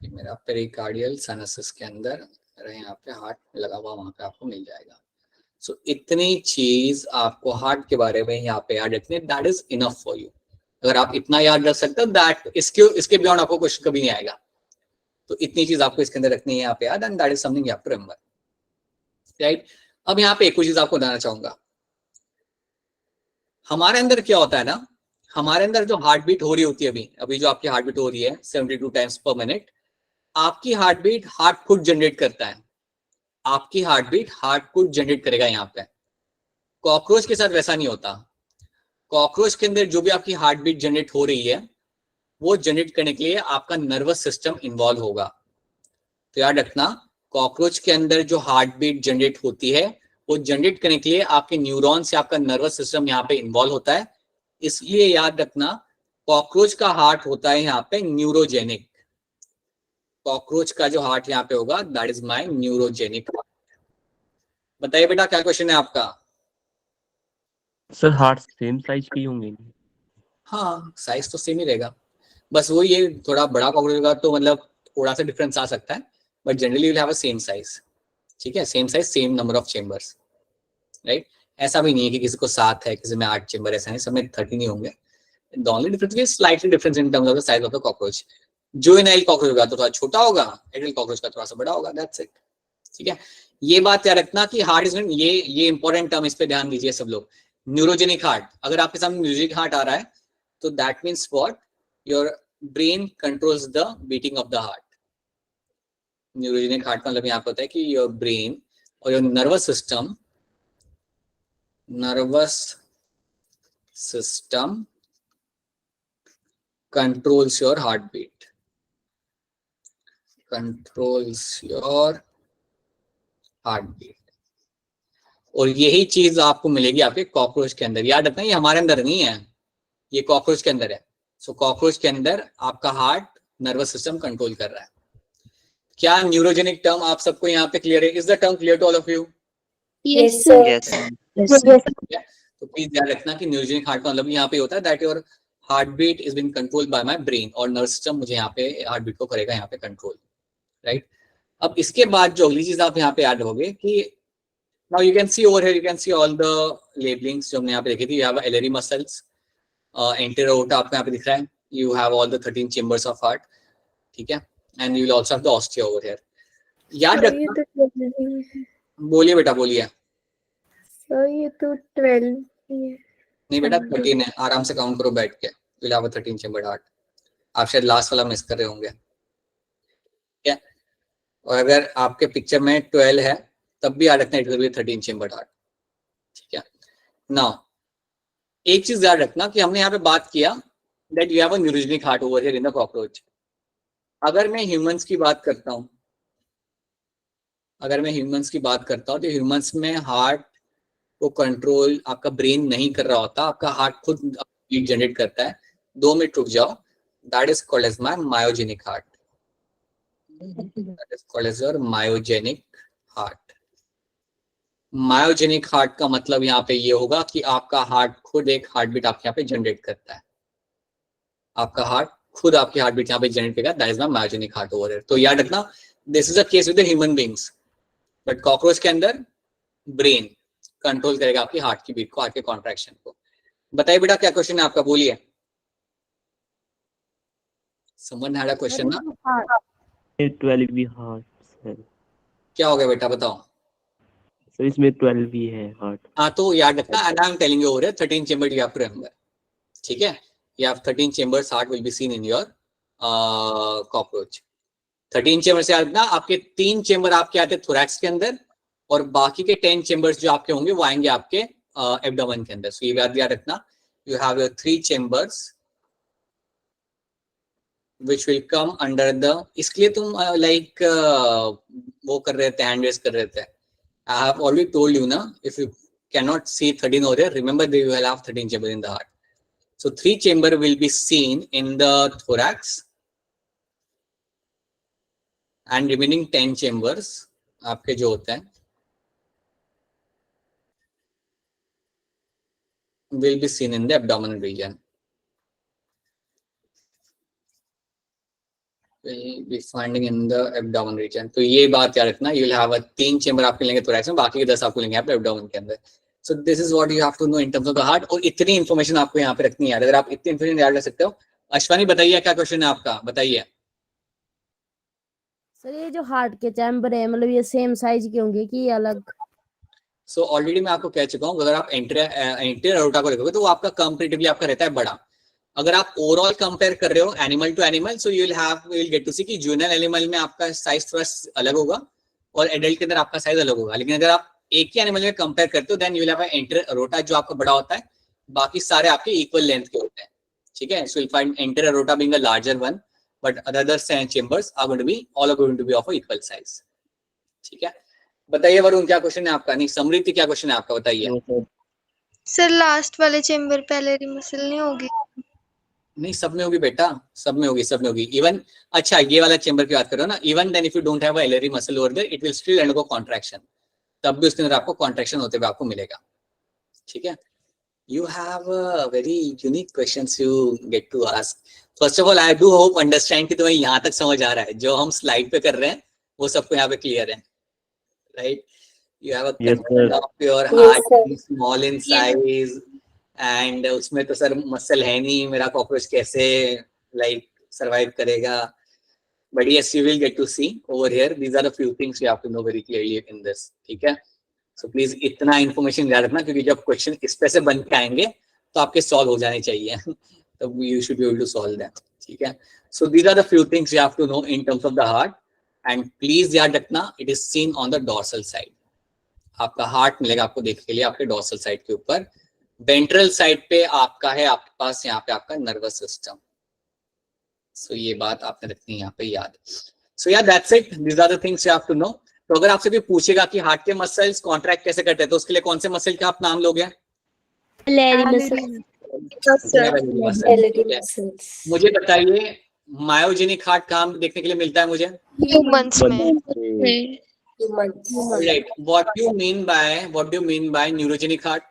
A: मेरा पेरिकार्डियल साइनसेस के अंदर मेरा यहाँ पे हार्ट लगा हुआ, वहां पे आपको मिल जाएगा। सो इतनी चीज आपको हार्ट के बारे में यहाँ पे याद रखनी है, that is enough for you. अगर आप इतना याद रख सकते हो, दैट इसके बियॉन्ड आपको क्वेश्चन कभी नहीं आएगा। तो इतनी चीज आपको इसके अंदर रखनी है यहाँ पे याद, and that is something you have to remember, right. अब यहाँ पे एक चीज आपको बताना चाहूंगा, हमारे अंदर क्या होता है ना, हमारे अंदर जो हार्ट बीट हो रही होती है, अभी जो आपकी हार्ट बीट हो रही है 72 टाइम्स पर मिनट, आपकी हार्ट बीट हार्ट खुद जनरेट करता है। आपकी हार्ट बीट हार्ट खुद जनरेट करेगा। यहाँ पे कॉकरोच के साथ वैसा नहीं होता। कॉकरोच के अंदर जो भी आपकी हार्ट बीट जनरेट हो रही है, वो जनरेट करने के लिए आपका नर्वस सिस्टम इन्वॉल्व होगा। तो याद रखना, कॉकरोच के अंदर जो हार्ट बीट जनरेट होती है, वो जनरेट करने के लिए आपके न्यूरॉन से आपका नर्वस सिस्टम यहाँ पे इन्वॉल्व होता है। इसलिए याद रखना, कॉकरोच का हार्ट होता है यहाँ पे न्यूरोजेनिक। कॉकरोच का जो हार्ट यहाँ पे होगा, that is my neurogenic heart. बताइए बेटा, क्या क्वेश्चन है आपका?
C: सर हार्ट सेम साइज की होंगे?
A: हाँ, साइज तो सेम ही रहेगा, बस वो ये थोड़ा बड़ा कॉकरोच होगा तो मतलब थोड़ा सा डिफरेंस आ सकता है, but generally will have a same size. ठीक है, same size, same number of chambers, right. ऐसा भी नहीं है कि किसी को 7 है, किसी में 8 चेंबर, ऐसा नहीं, सब में 13 ही होंगे। The only difference is slightly difference in terms of the size of the cockroach. जो इनाइल कॉकरोच होगा तो थोड़ा छोटा होगा, एडल्ट कॉकरोच का थोड़ा सा बड़ा होगा, दैट्स इट। ठीक है, ये बात याद रखना कि हार्ट इज, ये इंपॉर्टेंट टर्म, इस पे ध्यान दीजिए सब लोग। न्यूरोजेनिक हार्ट, अगर आपके सामने न्यूरोजेनिक हार्ट आ रहा है, तो that means what, your brain controls the beating of the heart. Neurogenic heart का मतलब यहाँ पे होता है कि योर ब्रेन और your nervous system controls your heartbeat, और यही चीज आपको मिलेगी आपके कॉकरोच के अंदर। याद रखना, ये हमारे अंदर नहीं है, ये कॉकरोच के अंदर है। सो कॉकरोच के अंदर आपका हार्ट नर्वस सिस्टम कंट्रोल कर रहा है। क्या न्यूरोजेनिक टर्म आप सबको यहाँ पे क्लियर है? Is the term clear to all of you?
D: Yes, sir.
A: तो प्लीज याद रखना कि न्यूरोजेनिक हार्ट का मतलब यहाँ पे होता है that your heart beat is been controlled by my brain, और नर्वस सिस्टम मुझे यहाँ पे हार्ट बीट को करेगा यहाँ पे कंट्रोल, राइट। अब इसके बाद जो अगली चीज आप यहाँ पे याद रखोगे कि now you can C over here, you can see all the labellings जो हमने यहाँ पे देखी थी। You have एलरी muscles, anterior aorta आपको यहाँ पे दिख रहा है, you have all the 13 chambers of heart, ठीक है, and you will also have the ostia over here. याद रखना, बोलिए बेटा बोलिए।
B: सर ये तो 12 है।
A: नहीं बेटा 13 है, आराम से काउंट करो बैठ के, will have a 13 chambered heart. आप शायद लास्ट वाला मिस कर रहे होंगे, ठीक है। और अगर आपके पिक्चर में 12 है, तब भी याद रखना it will B 13 chambered heart, ठीक है। नाउ एक चीज याद रखना कि हमने यहाँ पे बात किया that you have a neurogenic heart over here in the cockroach. अगर मैं ह्यूमंस की बात करता हूँ, तो ह्यूमंस में हार्ट को कंट्रोल आपका ब्रेन नहीं कर रहा होता, आपका हार्ट खुद बीट जनरेट करता है। 2 मिनट रुक जाओ, that is called as my myogenic heart, that is called as your myogenic heart. Myogenic heart का मतलब यहाँ पे ये होगा कि आपका हार्ट खुद एक हार्ट बीट आपके यहाँ पे जनरेट करता है, आपका हार्ट खुद आपकी हार्ट बीट यहाँ पे जनरेट करेगा, that is my myogenic heart over here. तो याद रखना, this is a case with the human beings, but cockroach के अंदर ब्रेन कंट्रोल करेगा आपकी हार्ट की बीट को, हार्ट के कॉन्ट्रैक्शन को। बताइए बेटा क्या क्वेश्चन है आपका, बोलिए। Someone had a question ना?
C: 12 भी हार्ट्स है
A: क्या हो गया बेटा बताओ?
C: सर, इसमें 12 भी है हार्ट.
A: हाँ तो याद रखना, and I'm telling you over here 13 chamber you have to remember. ठीक है, you have 13 chambers heart will be seen in your cockroach. 13 chamber से याद रखना, आपके 3 चेम्बर आपके आते हैं थोरैक्स के अंदर और बाकी के 10 चेम्बर्स जो आपके होंगे वो आएंगे आपके एब्डोमेन के अंदर. सो ये याद रखना, you have your 3 chambers which will come under the, इसलिए तुम like वो कर रहे थे, हैंड रेस कर रहे थे. I have already told you ना, if you cannot see 13 over here, remember that you will have 13 chamber in the heart. So 3 chamber will be seen in the thorax and remaining 10 chambers आपके जो होते हैं will be seen in the abdominal region. Will be finding in the abdominal region. तो ये बात याद रखना, you will have a 3 chamber आपके लेंगे thorax में, बाकी के 10 आपको लेंगे आपके abdomen के अंदर. So this is what you have to know in terms of the heart. और इतनी information आपको यहाँ पे रखनी है. अगर आप इतनी information याद रख सकते हो. अश्वानी बताइए क्या क्वेश्चन है आपका, बताइए.
E: सर ये जो हार्ट के चैम्बर है मतलब ये सेम साइज के होंगे कि अलग?
A: सो ऑलरेडी मैं आपको कह चुका हूँ, अगर आप एंटीरियर अरोटा को देखोगे तो वो आपका कंपैरेटिवली आपका रहता है बड़ा. अगर आप ओवरऑल कंपेयर कर रहे हो animal to animal, so you will get to see कि जूनियर एनिमल में आपका साइज थोड़ा अलग होगा और एडल्ट के अंदर आपका साइज अलग होगा. लेकिन अगर आप एक ही एनिमल में कंपेयर करते हो then you will have anterior aorta जो आपका बड़ा होता है, बाकी सारे आपके इक्वल लेंथ के होते हैं. ठीक है, so you will find anterior aorta being the larger one, but other chambers are going to be all are going to be of equal size. ठीक है, बताइए वरुण क्या क्वेश्चन है आपका? नहीं समृद्धि क्या क्वेश्चन है आपका, बताइए.
D: सर लास्ट वाले चेम्बर पैलेरी मसल नहीं होगी?
A: नहीं सब में होगी बेटा, सब में होगी, सब में होगी. इवन अच्छा ये वाला चेम्बर की बात करो ना, even then if you don't have a alary muscle over there it will still undergo contraction, तब भी उसके अंदर आपको कॉन्ट्रैक्शन होते हुए आपको मिलेगा. ठीक है, you have a very unique questions you get to ask. First of all, I do hope understand कि तुम्हें यहाँ तक समझ आ रहा है. जो हम स्लाइड पे कर रहे हैं वो सबको यहाँ पे क्लियर है, right? You have a
C: Yes,
A: concept
C: sir.
A: of your
B: Yes,
A: heart
B: sir.
A: being small in size and उसमें तो सर मसल है नहीं, मेरा कॉकरोच कैसे like survive करेगा. But yes, you will get to see over here. These are a few things you have to know very clearly in this. ठीक है, सो प्लीज इतना इन्फॉर्मेशन याद रखना क्योंकि जब क्वेश्चन इस पे से बन के आएंगे तो आपके सॉल्व हो जाने चाहिए. तो you should be able to solve that. ठीक है, so these are the few things you have to know in terms of the heart. And please याद रखना it is seen on the dorsal side. आपका हार्ट मिलेगा आपको देखने के लिए आपके डॉर्सल साइड के ऊपर. वेंट्रल साइड पे आपका है आपके पास यहाँ पे आपका नर्वस सिस्टम. सो ये बात आपने रखनी है यहाँ पे याद. सो या that's it, these are the things you have to know. तो अगर आपसे कोई पूछेगा कि हार्ट के मसल्स कॉन्ट्रैक्ट कैसे करते हैं तो उसके लिए कौन से मसल का आप नाम लोगे? मुझे बताइए मायोजेनिक हार्ट कहाँ देखने के लिए मिलता है मुझे?
D: ह्यूमंस में.
A: Right, what do you mean by neurogenic heart?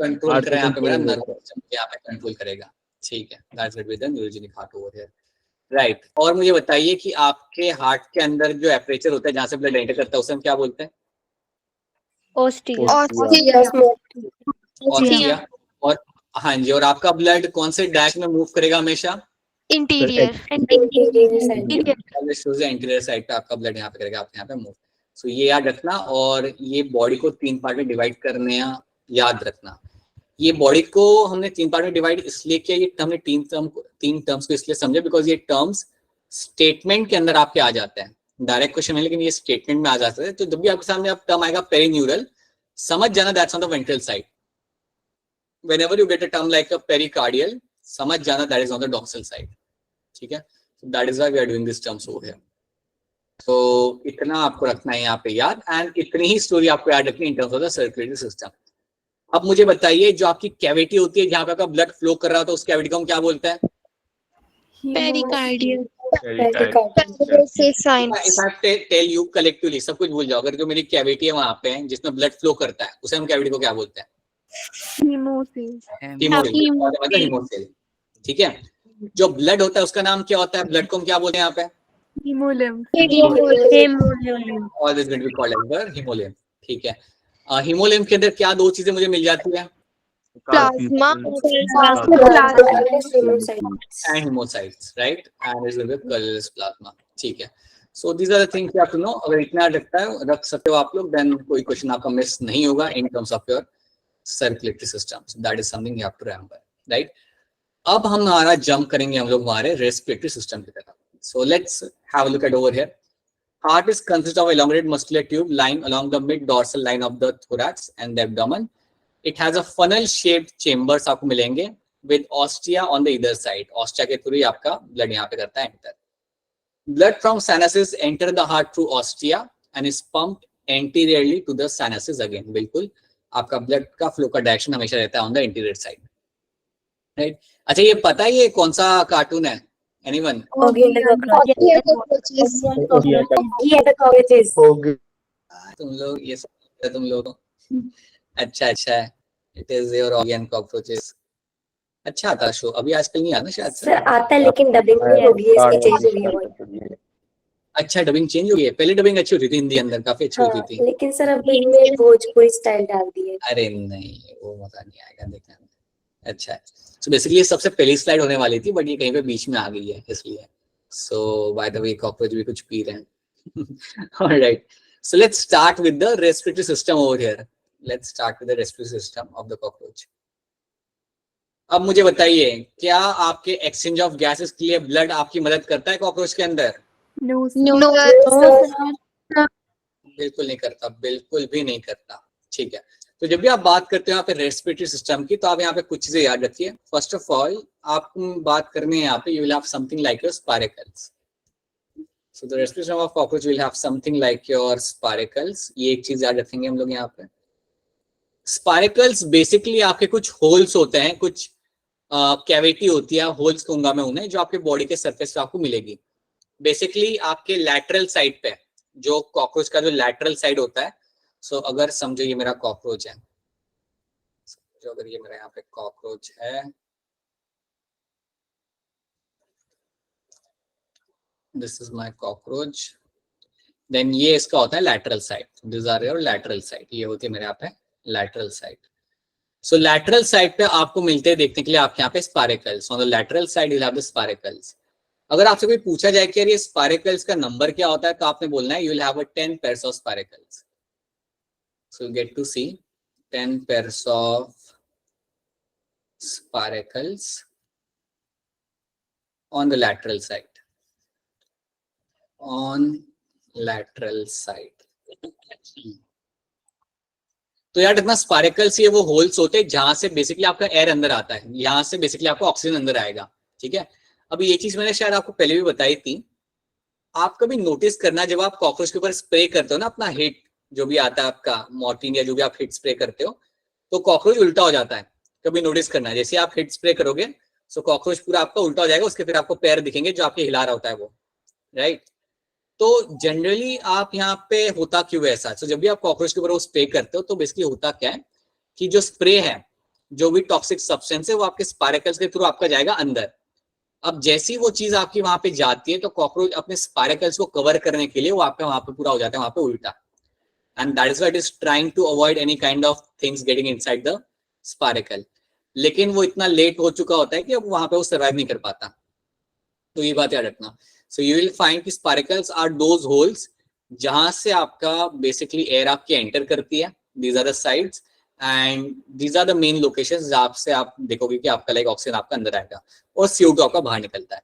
A: Control करेगा यहाँ पे मेरा नर्वस सिस्टम, यहाँ पे कंट्रोल करेगा. ठीक है, that's what we the neurogenic heart over here. Right, और मुझे बताइए कि आपके हार्ट के अंदर जो एपरेचर होता है जहाँ से ब्लड एंटर करता है उसे हम क्या बोलते हैं?
D: ऑस्टिया.
A: और हाँ जी, और आपका ब्लड कौन से डैश में मूव करेगा हमेशा?
D: इंटीरियर.
A: एंटीरियर साइड पे आपका ब्लड यहाँ पे करेगा, आप यहाँ पे मूव. सो ये याद रखना. और ये बॉडी को 3 पार्ट में डिवाइड करने याद रखना. ये बॉडी को हमने 3 पार्ट में डिवाइड इसलिए किया, ये हमने 3 टर्म्स को इसलिए समझा बिकॉज ये टर्म्स स्टेटमेंट के अंदर आपके आ जाते हैं. डायरेक्ट क्वेश्चन है लेकिन ये स्टेटमेंट में आ जाते हैं. तो जब भी आपके सामने आप टर्म आएगा पेरीन्यूरल, समझ जाना that's on the ventral side. Whenever you get a term like a pericardial, समझ जाना that is on the dorsal side. ठीक है, so that is why we are doing this terms over here. तो इतना आपको रखना है यहाँ पे याद. एंड इतनी ही स्टोरी आपको याद रखनी इन terms of the circulatory system. अब मुझे बताइए जो आपकी कैविटी होती है जहाँ पे आपका ब्लड फ्लो कर रहा होता है उस कैविटी को हम क्या बोलते हैं?
D: पेरिकार्डियल.
A: टेल यू कलेक्टिवली सब कुछ भूल जाओ. अगर जो मेरी कैविटी है वहां पे जिसमें ब्लड फ्लो करता है उसे हम कैविटी को क्या बोलते हैं? हीमोसेल. ठीक है, जो ब्लड होता है उसका नाम क्या होता है? ब्लड को हम क्या बोलते हैं यहाँ पे? Haemolymph. All is going to be called as the haemolymph. ठीक है, हीमोलिम्फ के अंदर क्या दो चीजें मुझे मिल जाती है?
D: Plasma
A: And hemocytes, right? And it will be colorless plasma. ठीक है. So these are the things you have to know. अगर इतना रख सकते हो आप लोग, then कोई क्वेश्चन आपका मिस नहीं होगा in terms of your circulatory system. So that is something you have to remember, right? अब हम हमारा जंप करेंगे हम लोग हमारे रेस्पिरेटरी सिस्टम की तरफ. So let's have a look at over here. Heart is consist of elongated muscular tube lying along the mid dorsal line of the thorax and the abdomen. It has a funnel shaped chambers आपको मिलेंगे with ostia on the either side. Ostia के थ्रू ही आपका ब्लड यहाँ पे करता है enter. Blood from sinuses enter the heart through ostia and is pumped anteriorly to the sinuses again. बिल्कुल आपका ब्लड का फ्लो का डायरेक्शन हमेशा रहता है on the anterior side, right? अच्छा, ये पता है ये कौन सा कार्टून है? एनीवन? तुम लोग ये सब तुम लोग अच्छा अच्छा है. It is your Augean cockroaches. अच्छा आता शो, अभी आजकल नहीं आता शायद
F: सर. आता है लेकिन डबिंग हो गई है, इसकी चेंज हुई है.
A: अच्छा, डबिंग चेंज हो गई है. पहले डबिंग अच्छी होती थी हिंदी अंदर, काफी अच्छी होती थी.
F: लेकिन सर अब इनमें भोजपुरी स्टाइल डाल दी है.
A: अरे नहीं, वो मजा नहीं आएगा देखने में. अच्छा, सो बेसिकली ये सबसे पहली स्लाइड होने वाली थी बट ये कहीं पे बीच में आ गई है इसलिए. सो बाय द वे कॉकरोच भी कुछ पी रहे हैं. Alright, so let's start with the respiratory system over here. Let's start with the respiratory system of the cockroach. अब मुझे बताइए, क्या आपके एक्सचेंज ऑफ गैसेस के लिए ब्लड आपकी मदद करता है कॉकरोच के अंदर? बिल्कुल नहीं करता, बिल्कुल भी नहीं करता. ठीक है, तो जब भी आप बात करते हो यहाँ पे रेस्पिरेटरी सिस्टम की, तो आप यहाँ पे कुछ चीजें याद रखिए. फर्स्ट ऑफ ऑल आपको बात करनी है यहाँ पे, you will have something like your spiracles. So the respiratory system of cockroach will have something like your spiracles. ये एक चीज याद रखेंगे हम लोग यहाँ पे. स्पाइरेकल्स बेसिकली आपके कुछ होल्स होते हैं, कुछ कैविटी होती है, होल्स कहूंगा मैं उन्हें, जो आपके बॉडी के सरफेस पे आपको मिलेगी. बेसिकली आपके लैटरल साइड पे, जो कॉकरोच का जो लैटरल साइड होता है. सो अगर समझो ये मेरा कॉकरोच है, जो अगर ये मेरा यहाँ पे कॉकरोच है, this is my cockroach, then ये इसका होता है lateral side. This are your lateral side. ये होती है मेरे यहाँ पे lateral side. So lateral side पे आपको मिलते हैं देखने के लिए आपके यहाँ पे spiracles. On the lateral side you have the spiracles. अगर आपसे कोई पूछा जाए कि यार ये स्पाइरेकल्स का नंबर क्या होता है, तो आपने बोलना है you will have a 10 pairs of spiracles. So you get to see 10 pairs of spiracles on the lateral side. On lateral side. तो यार इतना स्पाइरेकल्स ये वो होल्स होते हैं जहां से बेसिकली आपका एयर अंदर आता है, यहां से बेसिकली आपका ऑक्सीजन अंदर आएगा. ठीक है, अभी ये चीज मैंने शायद आपको पहले भी बताई थी. आप कभी नोटिस करना, जब आप कॉकरोच के ऊपर स्प्रे करते हो ना अपना हिट, जो भी आता है आपका मॉर्टिन या जो भी आप हिट स्प्रे करते हो, तो कॉकरोच उल्टा हो जाता है. कभी नोटिस करना, जैसे आप हिट स्प्रे करोगे सो कॉकरोच पूरा आपका उल्टा हो जाएगा, उसके फिर आपको पैर दिखेंगे जो आपके हिला रहा होता है वो, राइट? तो जनरली आप यहाँ पे होता क्यों ऐसा? तो जब भी आप कॉकरोच के ऊपर वो स्प्रे करते हो तो बेसिकली होता क्या है कि जो स्प्रे है, जो भी टॉक्सिक सब्सटेंस है, वो आपके स्पाइरेकल्स के थ्रू आपका जाएगा अंदर. अब जैसी वो चीज आपकी वहां पे जाती है तो कॉकरोच अपने स्पाइरेकल्स को कवर करने के लिए वो आपका वहां पे पूरा हो जाता है वहां पे उल्टा. And that is why it is trying to avoid any kind of things getting inside the spiracle. लेकिन वो इतना लेट हो चुका होता है कि अब वहां पे वो सर्वाइव नहीं कर पाता. तो ये बात याद रखना. सो यू विल फाइंड कि स्पाइरेकल्स आर दोज होल्स जहां से आपका बेसिकली एयर आपकी एंटर करती है. These are the sides and these are the main locations जहां से आप देखोगे कि आपका लाइक ऑक्सीजन आपका अंदर आएगा और CO2 आपका बाहर निकलता है.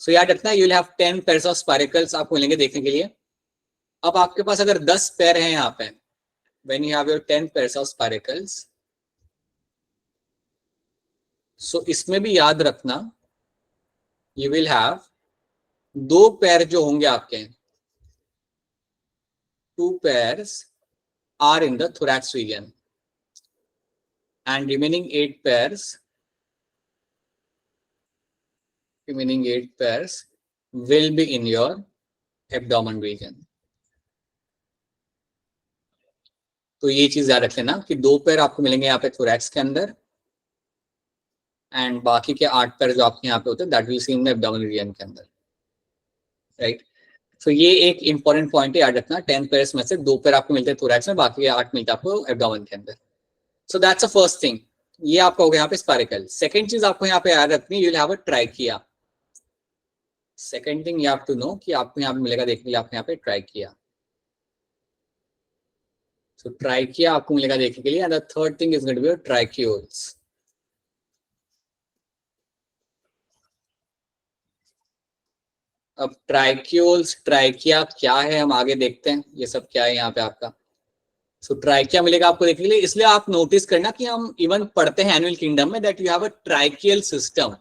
A: सो याद रखना, you will have 10 pairs of spiracles आपको मिलेंगे देखने के लिए. अब आपके पास अगर 10 पैर हैं यहाँ पे, when you have your 10 pairs of spiracles, so इसमें भी याद रखना यू विल हैव 2 पैर जो होंगे आपके, 2 pairs are in the thorax region and remaining 8 pairs will be in your abdomen region. तो ये चीज याद रख लेना कि 2 पैर आपको मिलेंगे यहाँ पे thorax के अंदर एंड बाकी के 8 पैर जो आपके यहाँ पे होते हैं that will see in the abdomen region के अंदर, राइट? तो ये एक इंपॉर्टेंट पॉइंट है, याद रखना। 10 पेयर्स में से 2 पेयर आपको मिलते हैं थोरैक्स में, बाकी 8 मिलते हैं आपको एब्डोमेन के अंदर। So that's a first thing, ये आपका हो गया यहाँ पे स्पाइरिकल। सेकंड चीज आपको यहाँ पे याद रखनी, you will have a trachea. Second thing you have to know कि आपको यहाँ पे मिलेगा देखने के लिए, आपको यहाँ पे ट्राइकिया। सो ट्राइकिया आपको मिलेगा देखने के लिए। And the third thing is going to be tracheoles. अब ट्राइक्यूल्स ट्राइकिया क्या है हम आगे देखते हैं, ये सब क्या है यहाँ पे आपका। सो ट्राइकिया मिलेगा आपको देखने के लिए, इसलिए आप नोटिस करना कि हम इवन पढ़ते हैं एनिमल किंगडम में that you have a tracheal system.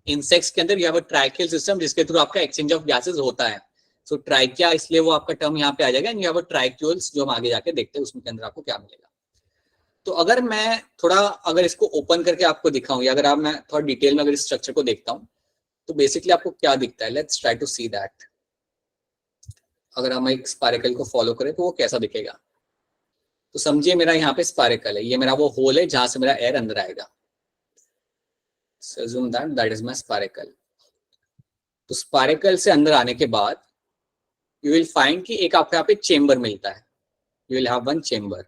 A: Insects के अंदर you have a tracheal system जिसके थ्रू आपका एक्सचेंज ऑफ गैसेस होता है। सो ट्राइकिया इसलिए वो आपका टर्म यहाँ पे आ जाएगा। एंड यू हैव अ ट्राइक्यूल्स, जो हम आगे जाके देखते हैं उसमें के अंदर आपको क्या मिलेगा। तो अगर मैं थोड़ा अगर इसको ओपन करके आपको दिखाऊं, या अगर आप मैं थोड़ा डिटेल में अगर इस स्ट्रक्चर को देखता हूँ, तो बेसिकली आपको क्या दिखता है, let's try to see that. अगर हम एक स्पाइरिकल को फॉलो करें तो वो कैसा दिखेगा। तो समझिए मेरा यहाँ पे स्पाइरिकल है, ये मेरा वो होल है जहां से मेरा एयर अंदर आएगा। assume that is my spiracle. तो स्पाइरिकल से अंदर आने के बाद यू विल फाइंड कि एक आपको यहाँ पे चेम्बर मिलता है। You will have one chamber.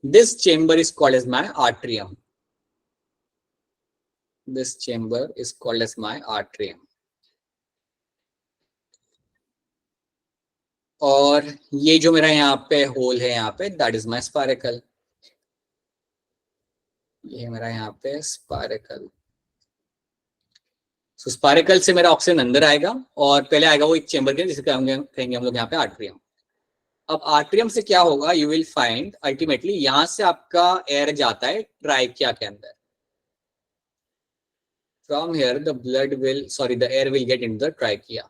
A: This chamber is called as my atrium. This chamber is called as my atrium. और ये जो मेरा यहाँ पे होल है यहाँ पे, दैट इज माय स्पाइरिकल। ये मेरा यहाँ पे स्पाइरिकल। सो स्पाइरिकल से मेरा ऑक्सीजन अंदर आएगा और पहले आएगा वो एक चेम्बर के, जिसे कहेंगे हम लोग यहाँ पे आर्ट्रियम। अब आर्ट्रियम से क्या होगा, यू विल फाइंड अल्टीमेटली यहां से आपका एयर जाता है ट्राइकिया के अंदर। From here the air will get in the trachea.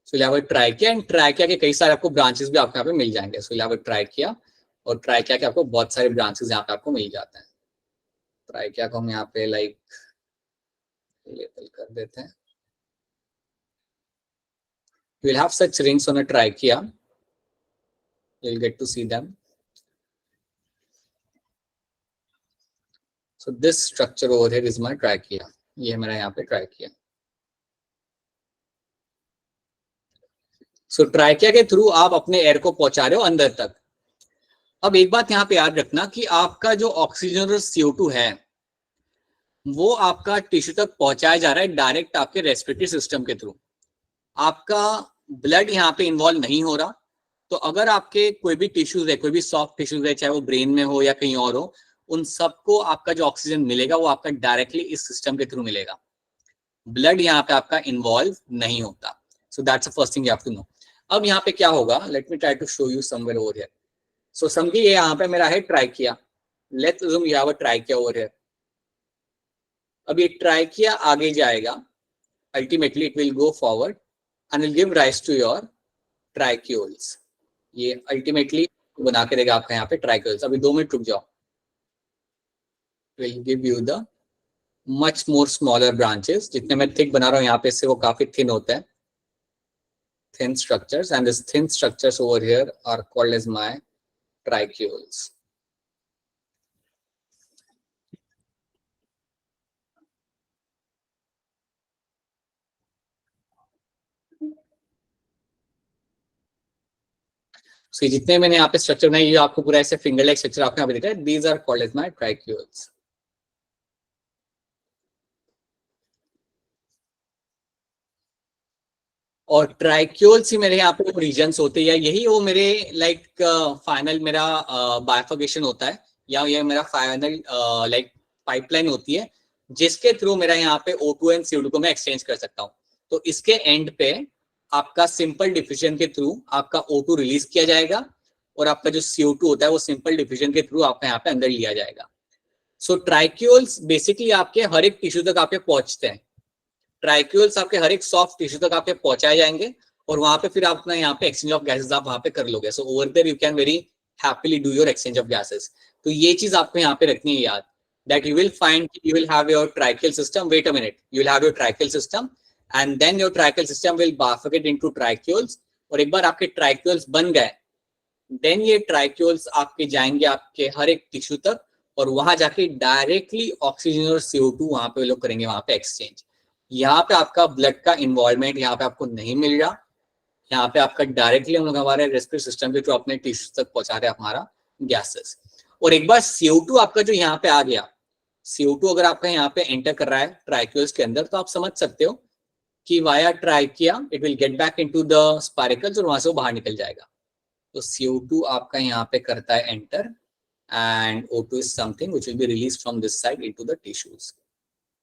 A: So you have a trachea, and trachea के कई सारे आपको ब्रांचेस भी आपको यहाँ पे मिल जाएंगे। सो यू हैव अ ट्राइकिया, और ट्राइकिया के आपको बहुत सारे ब्रांचेस यहाँ पे आपको मिल जाते हैं। ट्राइकिया को हम यहाँ पे लाइक लेबल कर देते हैं। You will have such rings on a trachea. You will get to see them. So this structure over here is my trachea. ये मेरा यहाँ पे trachea. So trachea के थ्रू आप अपने एयर को पहुंचा रहे हो अंदर तक। अब एक बात यहाँ पे याद रखना कि आपका जो ऑक्सीजन और CO2 है वो आपका टिश्यू तक पहुंचाया जा रहा है डायरेक्ट आपके रेस्पिरेटरी सिस्टम के थ्रू। आपका ब्लड यहाँ पे इन्वॉल्व नहीं हो रहा। तो अगर आपके कोई भी टिश्यूज है, कोई भी सॉफ्ट टिश्यूज है, चाहे वो ब्रेन में हो या कहीं और हो, उन सबको आपका जो ऑक्सीजन मिलेगा वो आपका डायरेक्टली इस सिस्टम के थ्रू मिलेगा। ब्लड यहाँ पे आपका इन्वॉल्व नहीं होता। So that's the first thing you have to know. अब यहाँ पे क्या होगा, let me try to show you somewhere over here. So समझिए यहाँ पे मेरा है trachea. Let's assume you have a trachea over here. अब ये ट्राइकिया आगे जाएगा, ultimately it will go forward and will give rise to your tricholes. ये अल्टीमेटली बना के देगा आपका यहाँ पे ट्राइकोल्स। अभी 2 मिनट रुक जाओ। Will give you the much more smaller branches. जितने मैं थिक बना रहा हूँ यहाँ पे, इससे वो काफी थिन होता है, thin structures, and this thin structures over here are called as my tricholes. So जितने मैंने यहाँ पे स्ट्रक्चर बनाए, ये आपको पूरा ऐसे फिंगर लाइक स्ट्रक्चर आपको यहाँ पे दिख रहा है। These are called as my tricholes. और ट्राइक्यूल्स ही मेरे यहाँ पे रीजन्स होते हैं, यही वो मेरे लाइक फाइनल मेरा बाइफर्केशन होता है, या ये मेरा फाइनल लाइक पाइपलाइन होती है जिसके थ्रू मेरा यहाँ पे O2 एंड CO2 को मैं एक्सचेंज कर सकता हूँ। तो इसके एंड पे आपका सिंपल डिफ्यूजन के थ्रू आपका O2 रिलीज किया जाएगा और आपका जो CO2 होता है वो सिंपल डिफ्यूजन के थ्रू आपका यहाँ पे अंदर लिया जाएगा। सो ट्राइक्यूल्स बेसिकली आपके हर एक टिश्यू तक आपके पहुंचते हैं। ट्राइक्यूल्स आपके हर एक सॉफ्ट टिश्यू तक आपके पहुंचाए जाएंगे और वहां पे फिर आप अपना यहाँ पे एक्सचेंज ऑफ गैसेस आप वहां पे कर लोगे। So over there you can very happily do your exchange of gases. तो ये चीज आपको यहाँ पे रखनी है याद, that you will find you will have your tracheal system. Wait a minute, you will have your tracheal system and then your tracheal system will bifurcate into tracheoles. और एक बार आपके ट्राइक्यूल्स बन गए, देन ये ट्राइक्यूल्स आपके जाएंगे आपके हर एक टिश्यू तक और वहां जाके डायरेक्टली ऑक्सीजन और CO2 वहां पे लोग करेंगे वहां पे एक्सचेंज। यहाँ पे आपका ब्लड का इन्वॉल्वमेंट यहाँ पे आपको नहीं मिल रहा, यहाँ पे आपका डायरेक्टली हम लोग हमारे रेस्पिरेटरी सिस्टम के जो अपने टिश्यूज तक पहुंचा रहे हैं हमारा गैसेस। और एक बार CO2 आपका जो यहाँ पे आ गया, CO2 अगर आपका यहाँ पे एंटर कर रहा है ट्राइक्यूल्स के अंदर, तो आप समझ सकते हो कि via trachea it will get back into the spiracles और वहां से वो बाहर निकल जाएगा। तो CO2 आपका यहाँ पे करता है enter and O2 is something which will be released from this side into the tissues.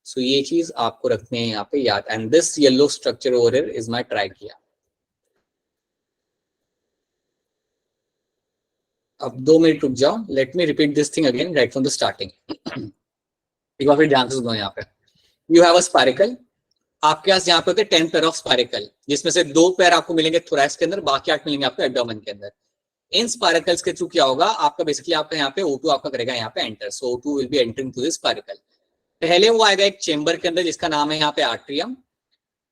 A: So ये चीज आपको रखनी है यहाँ पे याद। And this yellow structure over here is my trachea. अब 2 मिनट रुक जाओ, let me repeat this thing again right from the starting. एक बार फिर ध्यान से सुनो। यहाँ पे यू हैव अ स्पाइरिकल, आपके पास यहाँ पे होते हैं 10 पेयर ऑफ स्पाइरिकल, जिसमें से 2 पेयर आपको मिलेंगे थोरैक्स के अंदर, बाकी 8 मिलेंगे आपको एब्डोमेन के अंदर। इन स्पाइरिकल्स के थ्रू क्या होगा, आपका बेसिकली आपका यहाँ पे O2 आपका करेगा यहाँ पे enter. So O2 will be entering to this spiracle. पहले वो आएगा एक चेंबर के अंदर जिसका नाम है यहाँ पे आर्ट्रियम।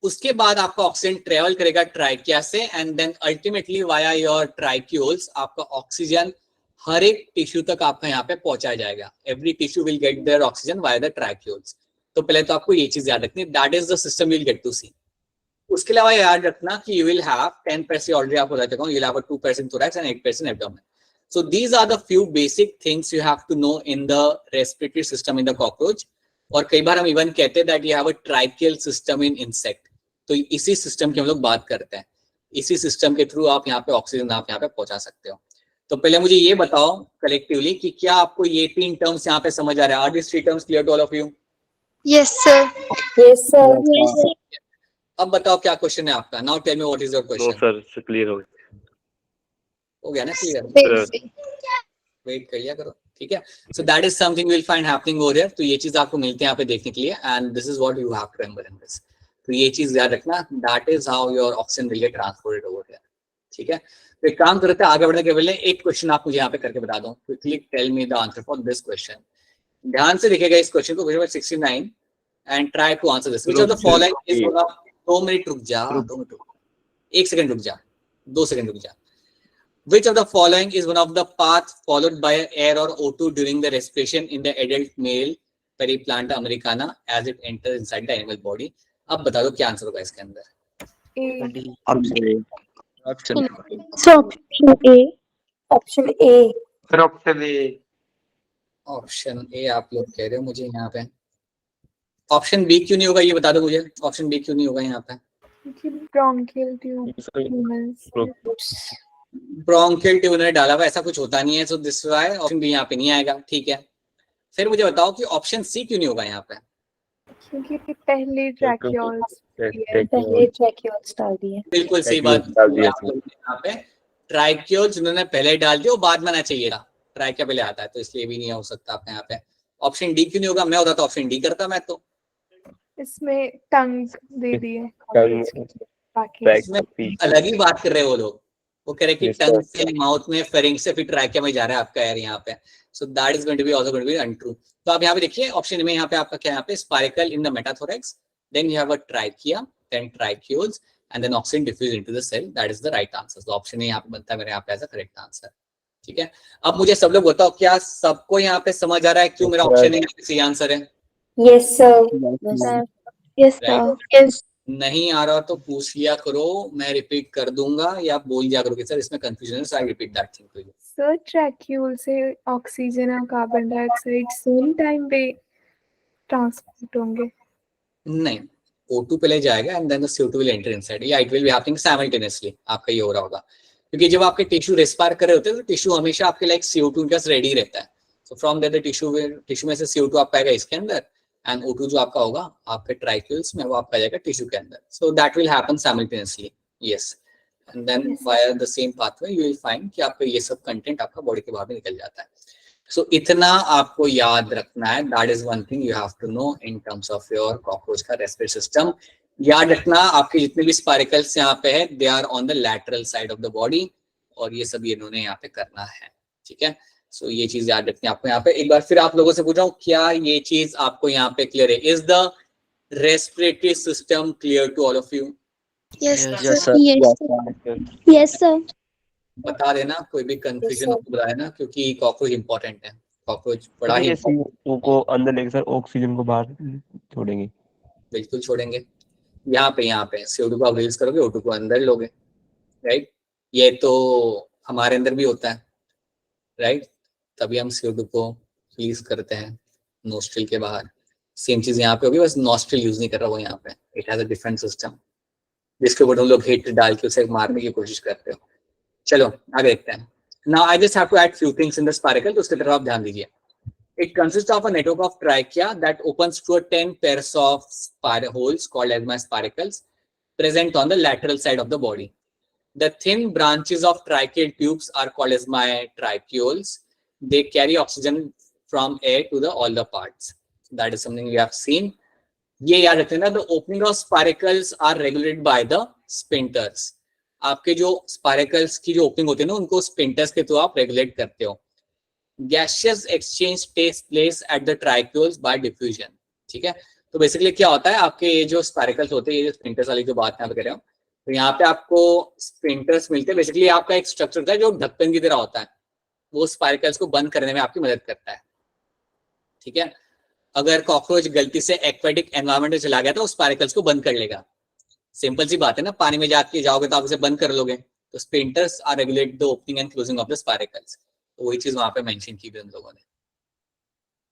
A: उसके बाद आपका ऑक्सीजन ट्रेवल करेगा ट्राइकिया से and then ultimately via your tracheoles आपका ऑक्सीजन हर एक टिश्यू तक आपका यहाँ पे पहुंचाया जाएगा। Every tissue will get their oxygen via the tracheoles. तो पहले तो आपको ये चीज याद रखनी है, that is the system you will get to see. उसके अलावा याद रखना कि यू विल हैव 10% ऑलरेडी आपको बता चुका हूं, you will have a 2% thorax and 8% abdomen. So these are the few basic things you have to know in the respiratory system in the cockroach. और कई बार हम इवन कहते हैं that you have a tracheal system in insect. तो इसी सिस्टम की हम लोग बात करते हैं। इसी सिस्टम के थ्रू आप यहाँ पे ऑक्सीजन आप यहाँ पे पहुंचा सकते हो। तो पहले मुझे ये बताओ कलेक्टिवली कि क्या आपको ये 3 टर्म्स यहाँ पे समझ आ रहा है? Are this 3 terms clear to all of you?
D: Yes, sir.
F: Yes, sir.
A: अब बताओ क्या क्वेश्चन है आपका? Now tell me what is your
C: no
A: question.
C: Sir, clear हो गया।
A: हो गया ना क्लियर?
D: Wait.
A: वेट कर लिया करो, ठीक है। So that is something you will find happening over here. तो ये चीज आपको मिलती है यहाँ पे देखने के लिए and this is what you have to remember in this. तो ये चीज याद रखना, that is how your oxygen will get transported over here, ठीक है। तो एक काम करते हैं, आगे बढ़ने के पहले एक क्वेश्चन आप मुझे यहाँ पे करके बता दो। Quickly tell me the answer for this question. ध्यान से देखिएगा इस क्वेश्चन को, question number 69 and try to answer this. Which of the following is one of 2 minute रुक जा, 2 मिनट रुक, 1 सेकंड रुक जा, 2 सेकंड रुक जा। Which of the following is one of the path followed by air or O2 during the respiration in the adult male Periplanta americana as it enters inside the animal body? अब बता दो क्या आंसर होगा इसके अंदर?
C: Option
B: So option A.
F: Option A.
A: Option A आप लोग कह रहे हो मुझे यहाँ पे। ऑप्शन बी क्यों नहीं होगा ये बता दो मुझे, ऑप्शन बी क्यों नहीं होगा यहाँ पे?
B: Bronchial tube.
A: ब्रोंकियल ट्यूब ने डाला हुआ, ऐसा कुछ होता नहीं है। So this why option B यहाँ पे नहीं आएगा, ठीक है। फिर मुझे बताओ कि ऑप्शन सी क्यों नहीं होगा यहाँ पे?
B: क्योंकि पहले tracheoles.
F: पहले tracheoles डाल दिए।
A: बिल्कुल सही बात
C: डाल दिया
A: आप लोगों ने यहाँ पे। ट्राइक्यूल्स उन्होंने पहले डाल दिया, वो बाद में आना चाहिए था, ट्राइकिया पहले आता है, तो इसलिए भी नहीं हो सकता आपका यहाँ पे। ऑप्शन डी क्यों नहीं होगा? मैं होता तो ऑप्शन डी करता मैं तो।
B: इसमें टंग दे दिए बाकी
A: इसमें अलग ही बात कर रहे हैं वो लोग, वो कह रहे कि टंग से माउथ में फेरिंग्स से फिर ट्राइकिया में जा रहा है आपका एयर यहाँ पे। So that is going to be also going to be untrue. तो आप यहाँ पे देखिए ऑप्शन में यहाँ पे आपका क्या यहाँ पे spiracle in the metathorax, then you have a trachea, then tracheoles and then oxygen diffuse into the cell. That is the right answer. तो ऑप्शन ए यहाँ पे बनता है मेरे यहाँ पे एज अ करेक्ट आंसर, ठीक है। अब मुझे सब लोग बताओ क्या सबको यहाँ पे समझ आ रहा है क्यों मेरा ऑप्शन ए सही आंसर है?
F: Yes, sir.
D: Yes, sir. Yes.
A: नहीं आ रहा तो पूछ लिया करो, मैं रिपीट कर दूंगा या बोल दिया करो कि सर इसमें कंफ्यूजन है, so I repeat that thing to you.
B: Sir tracheole से ऑक्सीजन और कार्बन डाइऑक्साइड सेम टाइम पे ट्रांसपोर्ट होंगे?
A: नहीं, O2 पहले जाएगा and then the CO2 will enter inside, या it will be happening simultaneously. आपका ये हो रहा होगा क्योंकि जब आपके टिश्यू रेस्पायर कर रहे होते हैं तो टिश्यू हमेशा आपके लाइक CO2 के पास रेडी रहता है। So from there the tissue में से CO2 आपका आएगा इसके अंदर एंड O2 जो आपका होगा आपके ट्राइक्यूल्स में वो आपका जाएगा टिश्यू के अंदर। So that will happen simultaneously, yes. And then via the same pathway you will find कि आपका ये सब कंटेंट आपका बॉडी के बाहर में निकल जाता है। सो इतना आपको याद रखना है, that is one thing you have to know in terms of your cockroach का रेस्पिरेटरी सिस्टम। याद रखना आपके जितने भी स्पाइरिकल्स यहाँ पे है they are on the lateral side of the body, और ये सब इन्होंने यहाँ पे करना है, ठीक है। सो ये चीज याद रखनी है आपको यहाँ पे। एक बार फिर आप लोगों से पूछ रहा हूँ क्या ये चीज आपको यहाँ पे क्लियर है? Is the respiratory system clear to all of you?
D: Yes,
C: Yes,
D: sir.
C: sir.
D: Yes, sir.
A: बता देना, कोई भी कंफ्यूजन हो बताए ना, क्योंकि कॉकरोच इंपॉर्टेंट है, कॉकरोच बड़ा ही
C: को अंदर लेके सर ऑक्सीजन को बाहर छोड़ेंगे।
A: बिल्कुल छोड़ेंगे। यहाँ पे CO2 को आप रिलीज करोगे, O2 को अंदर लोगे, राइट। ये तो हमारे अंदर भी होता है, राइट। तभी हम CO2 को रिलीज करते हैं नोस्ट्रिल के बाहर। सेम चीज यहाँ पे होगी, बस नोस्ट्रिल यूज नहीं कर रहा वो यहाँ पे। It has a different system जिसके ऊपर हम लोग हिट डाल के उसे मारने की कोशिश करते हो। चलो आगे देखते हैं। Now I just have to add few things in the spiracle, तो उसकी तरफ आप ध्यान दीजिए। It consists of a network of trachea that opens to a 10 pairs of holes called as spiracles present on the lateral side of the body. The thin branches of tracheal tubes are called as tracheoles. They carry oxygen from air to all the parts. That is something we have seen. ये याद रखते हैं ना, the opening of spiracles are regulated by the sphincters. आपके जो स्पाइरकल्स की जो ओपनिंग होती है ना, उनको स्पिंटर्स के थ्रू आप रेगुलेट करते हो। Gaseous exchange takes place at the tracheoles by diffusion. ठीक है, तो बेसिकली क्या होता है, आपके ये जो स्पाइरकल्स होते हैं, ये जो स्पिंटर्स वाली जो बात यहाँ पे कर रहे हो, तो यहाँ पे आपको स्पिंटर्स मिलते हैं। बेसिकली आपका एक स्ट्रक्चर होता है जो ढक्कन की तरह होता है, वो स्पाइरकल्स को बंद करने में आपकी मदद करता है। ठीक है, अगर कॉकरोच गलती से एक्वेटिक एनवायरमेंट में चला गया तो स्पाइरकल्स को बंद कर लेगा। सिंपल सी बात है ना, पानी में जाके जाओगे तो आप उसे बंद कर लोगे। तो sphincters are regulate the opening and closing of the spiracles. तो वही चीज वहां पे मेंशन की थी उन लोगों ने।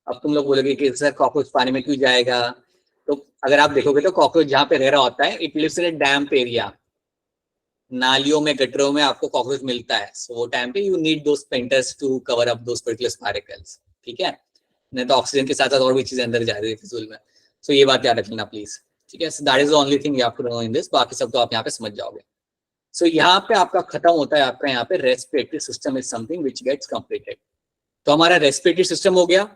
A: अब तुम लोग बोलोगे कि सर कॉकरोच पानी में क्यों जाएगा, तो अगर आप देखोगे तो कॉकरोच जहाँ पे रह रहा होता है, it lives in a damp area. नालियों में, गटरों में आपको कॉकरोच मिलता है, सो वो टाइम पे you need those sphincters to cover up those particular spiracles. ठीक है, नहीं तो ऑक्सीजन के साथ साथ और भी चीजें अंदर जा रही है फिजूल में। सो ये बात याद रख लेना प्लीज। ठीक है, so that is the only thing you have to know in this. बाकी सब तो आप यहाँ पे समझ जाओगे। सो यहाँ पे आपका खत्म होता है, आपका यहाँ पे respiratory system is something which gets completed. तो हमारा रेस्पिरेटरी सिस्टम हो गया,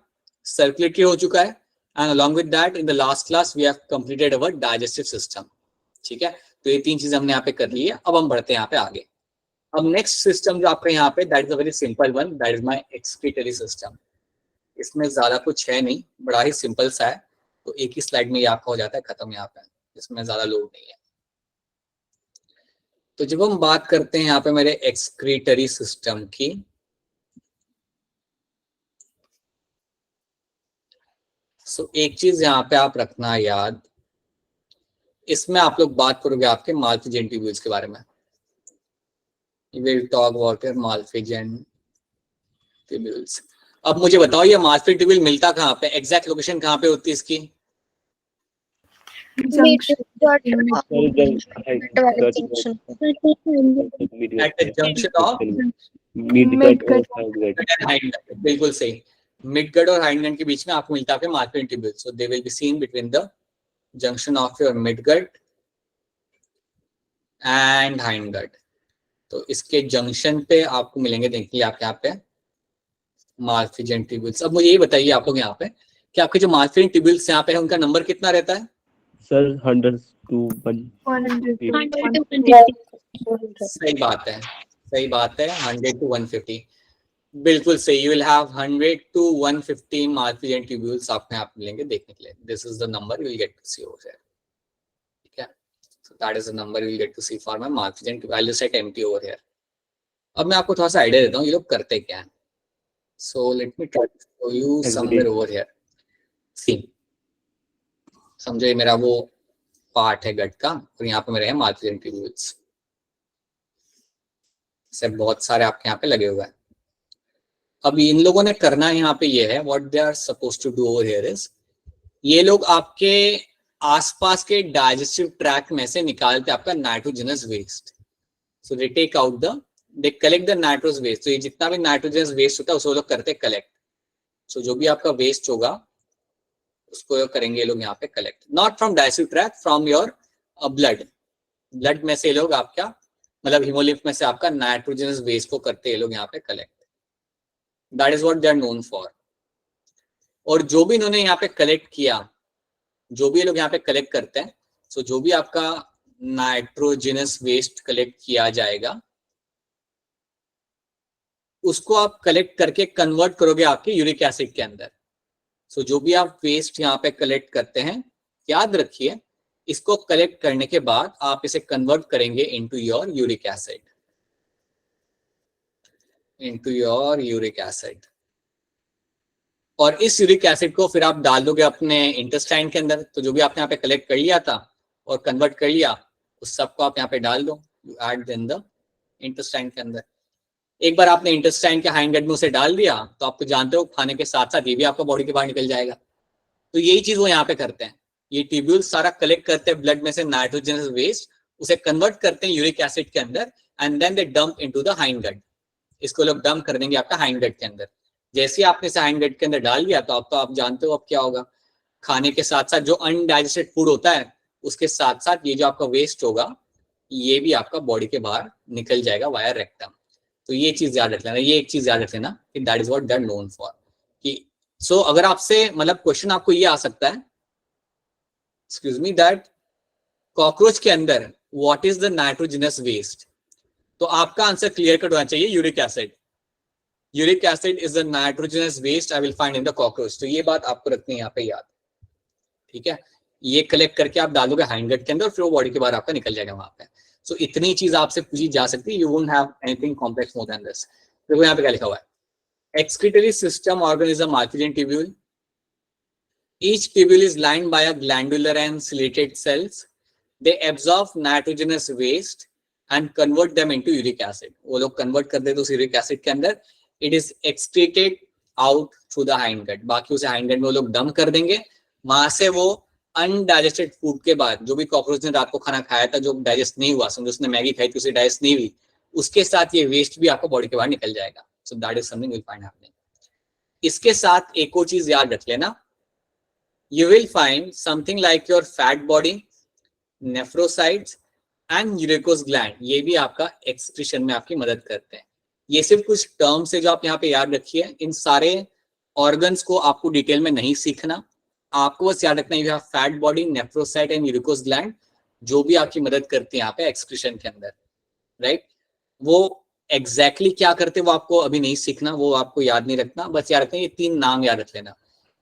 A: सर्कुलेटरी हो चुका है, and along with that in the last class we have completed our digestive system. ठीक है, तो ये तीन चीजें हमने यहाँ पे कर ली है। अब हम बढ़ते हैं यहाँ पे आगे। अब नेक्स्ट सिस्टम जो आपका यहाँ पे, that is a very simple one, that is my excretory system. इसमें ज्यादा कुछ है नहीं, बड़ा ही सिंपल सा है। तो एक ही स्लाइड में ये आपका हो जाता है खत्म यहाँ पे, इसमें ज्यादा लोड नहीं है। तो जब हम बात करते हैं यहाँ पे मेरे एक्सक्रीटरी सिस्टम की, सो एक चीज यहाँ पे आप रखना याद, इसमें आप लोग बात करोगे आपके माल्फिजन ट्यूब्यूल्स के बारे में। Will talk about माल्फिजन tubules. अब मुझे बताओ ये माल्फिजन ट्यूब्यूल मिलता कहाँ पे, एग्जैक्ट लोकेशन कहाँ पे होती है इसकी? At the junction of बिल्कुल सही, मिडगट और हाइंडगट के बीच में आपको मिलता है माल्फिजन tubule. So they will be seen between the junction of your midgut and hindgut. तो इसके जंक्शन पे आपको मिलेंगे, देखिए आप यहाँ पे माल्फिजन ट्यूब्यूल्स। अब मुझे ये बताइए आप लोग यहाँ पे कि आपके जो माल्फिजन ट्यूब्यूल्स यहाँ पे है उनका नंबर कितना रहता है?
C: Sir 100 to 100.
A: सही बात है, सही बात है, 100 to 150 बिल्कुल सही। You will have 100 to 150 Malpighian tubules आपको यहाँ पे मिलेंगे देखने के लिए। This is the number you will get to see over here. ठीक है, so that is the number you will get to see for my Malpighian tubule. I will set empty over here. अब मैं आपको थोड़ा सा आइडिया देता हूँ ये लोग करते क्या है। So let me try to show you somewhere over here. See समझो ये मेरा वो पार्ट है गट का, और यहाँ पे मेरे हैं माल्फिजन ट्यूब्यूल्स। से बहुत सारे आपके यहाँ पे लगे हुए हैं। अब इन लोगों ने करना है यहाँ पे ये है, what they are suppose to do over here is, ये लोग आपके आसपास के डाइजेस्टिव ट्रैक्ट में से निकालते आपका nitrogenous waste. So they take out the, they collect the nitrogenous waste. तो ये जितना भी नाइट्रोजनस वेस्ट होता है उसको लोग करते कलेक्ट। सो जो भी आपका वेस्ट होगा उसको करेंगे ये लोग यहाँ पे collect, not from digestive tract, from your blood. Blood में से लोग आपका मतलब हीमोलिम्फ में से आपका नाइट्रोजनस वेस्ट को करते हैं लोग यहाँ पे collect. That is what they are known for. और जो भी इन्होंने यहाँ पे कलेक्ट किया, जो भी लोग यहाँ पे कलेक्ट करते हैं, सो जो भी आपका नाइट्रोजनस वेस्ट कलेक्ट किया जाएगा उसको आप कलेक्ट करके कन्वर्ट करोगे आपके यूरिक एसिड के अंदर। सो जो भी आप वेस्ट यहाँ पे कलेक्ट करते हैं, याद रखिए इसको कलेक्ट करने के बाद आप इसे कन्वर्ट करेंगे into your uric acid, into your uric acid. और इस यूरिक एसिड को फिर आप डाल दोगे अपने इंटेस्टाइन के अंदर। तो जो भी आपने यहाँ पे कलेक्ट कर लिया था और कन्वर्ट कर लिया, उस सबको आप यहाँ पे डाल दो, you add in the intestine के अंदर। एक बार आपने इंटेस्टाइन के हाइंड गट में उसे डाल दिया तो आप तो जानते हो खाने के साथ साथ ये भी आपका बॉडी के बाहर निकल जाएगा। तो यही चीज वो यहाँ पे करते हैं, ये ट्यूब्यूल्स सारा कलेक्ट करते हैं ब्लड में से नाइट्रोजनस वेस्ट, उसे कन्वर्ट करते हैं यूरिक एसिड के अंदर and then they dump into the hind gut. इसको लोग डंप कर देंगे आपका हाइंड गट के अंदर। जैसे ही आपने इसे हाइंड गट के अंदर डाल दिया तो आप जानते हो अब क्या होगा, खाने के साथ साथ जो अनडाइजेस्टेड फूड होता है उसके साथ साथ ये जो आपका वेस्ट होगा ये भी आपका बॉडी के बाहर निकल जाएगा वाया रेक्टम। तो ये चीज याद रख लेना, ये एक चीज याद रख लेना कि that is what they are known for. कि सो अगर आपसे मतलब क्वेश्चन आपको ये आ सकता है, एक्सक्यूज मी, दैट कॉकरोच के अंदर what is the nitrogenous waste, तो आपका आंसर क्लियर कट होना चाहिए uric acid. Uric acid is the nitrogenous waste I will find in the cockroach. तो ये बात आपको रखनी है यहाँ पे याद, ठीक है। ये कलेक्ट करके आप डालोगे हाइंड गट के अंदर, फिर वो बॉडी के बाहर आपका निकल जाएगा वहां पे। सो इतनी चीज आपसे पूछी जा सकती है, you won't have anything complex more than this. देखो यहाँ पे क्या लिखा हुआ है, excretory system organism Malpighian tubule. Each tubule is lined by a glandular and ciliated cells. They absorb nitrogenous waste and convert them into uric acid. वो लोग convert कर देते हैं उस uric acid के अंदर. It is excreted out through the hind gut. बाकी उसे hind gut में वो लोग dump कर देंगे। वहां से वो अनडाइजेस्टेड फूड के बाद जो भी कॉकरोच ने रात को खाना खाया था जो डाइजेस्ट नहीं हुआ, समझो उसने मैगी खाई थी उसे डाइजेस्ट नहीं हुई, उसके साथ ये वेस्ट भी आपको बॉडी के बाहर निकल जाएगा। So that is something you'll find happening. इसके साथ एक और चीज याद रख लेना, you will find something like your fat body, nephrocytes and uricose gland. ये भी आपका एक्सक्रीशन में आपकी मदद करते हैं। ये सिर्फ कुछ टर्म्स है जो आप यहाँ पे याद रखिए। इन सारे ऑर्गन्स को आपको डिटेल में नहीं सीखना, आपको बस याद रखना है फैट बॉडी, नेफ्रोसाइट एंड यूरिकोस ग्लैंड जो भी आपकी मदद करती है यहाँ पे एक्सक्रीशन के अंदर, राइट। वो एग्जैक्टली क्या करते वो आपको अभी नहीं सीखना, वो आपको याद नहीं रखना, बस याद रखना ये तीन नाम याद रख लेना।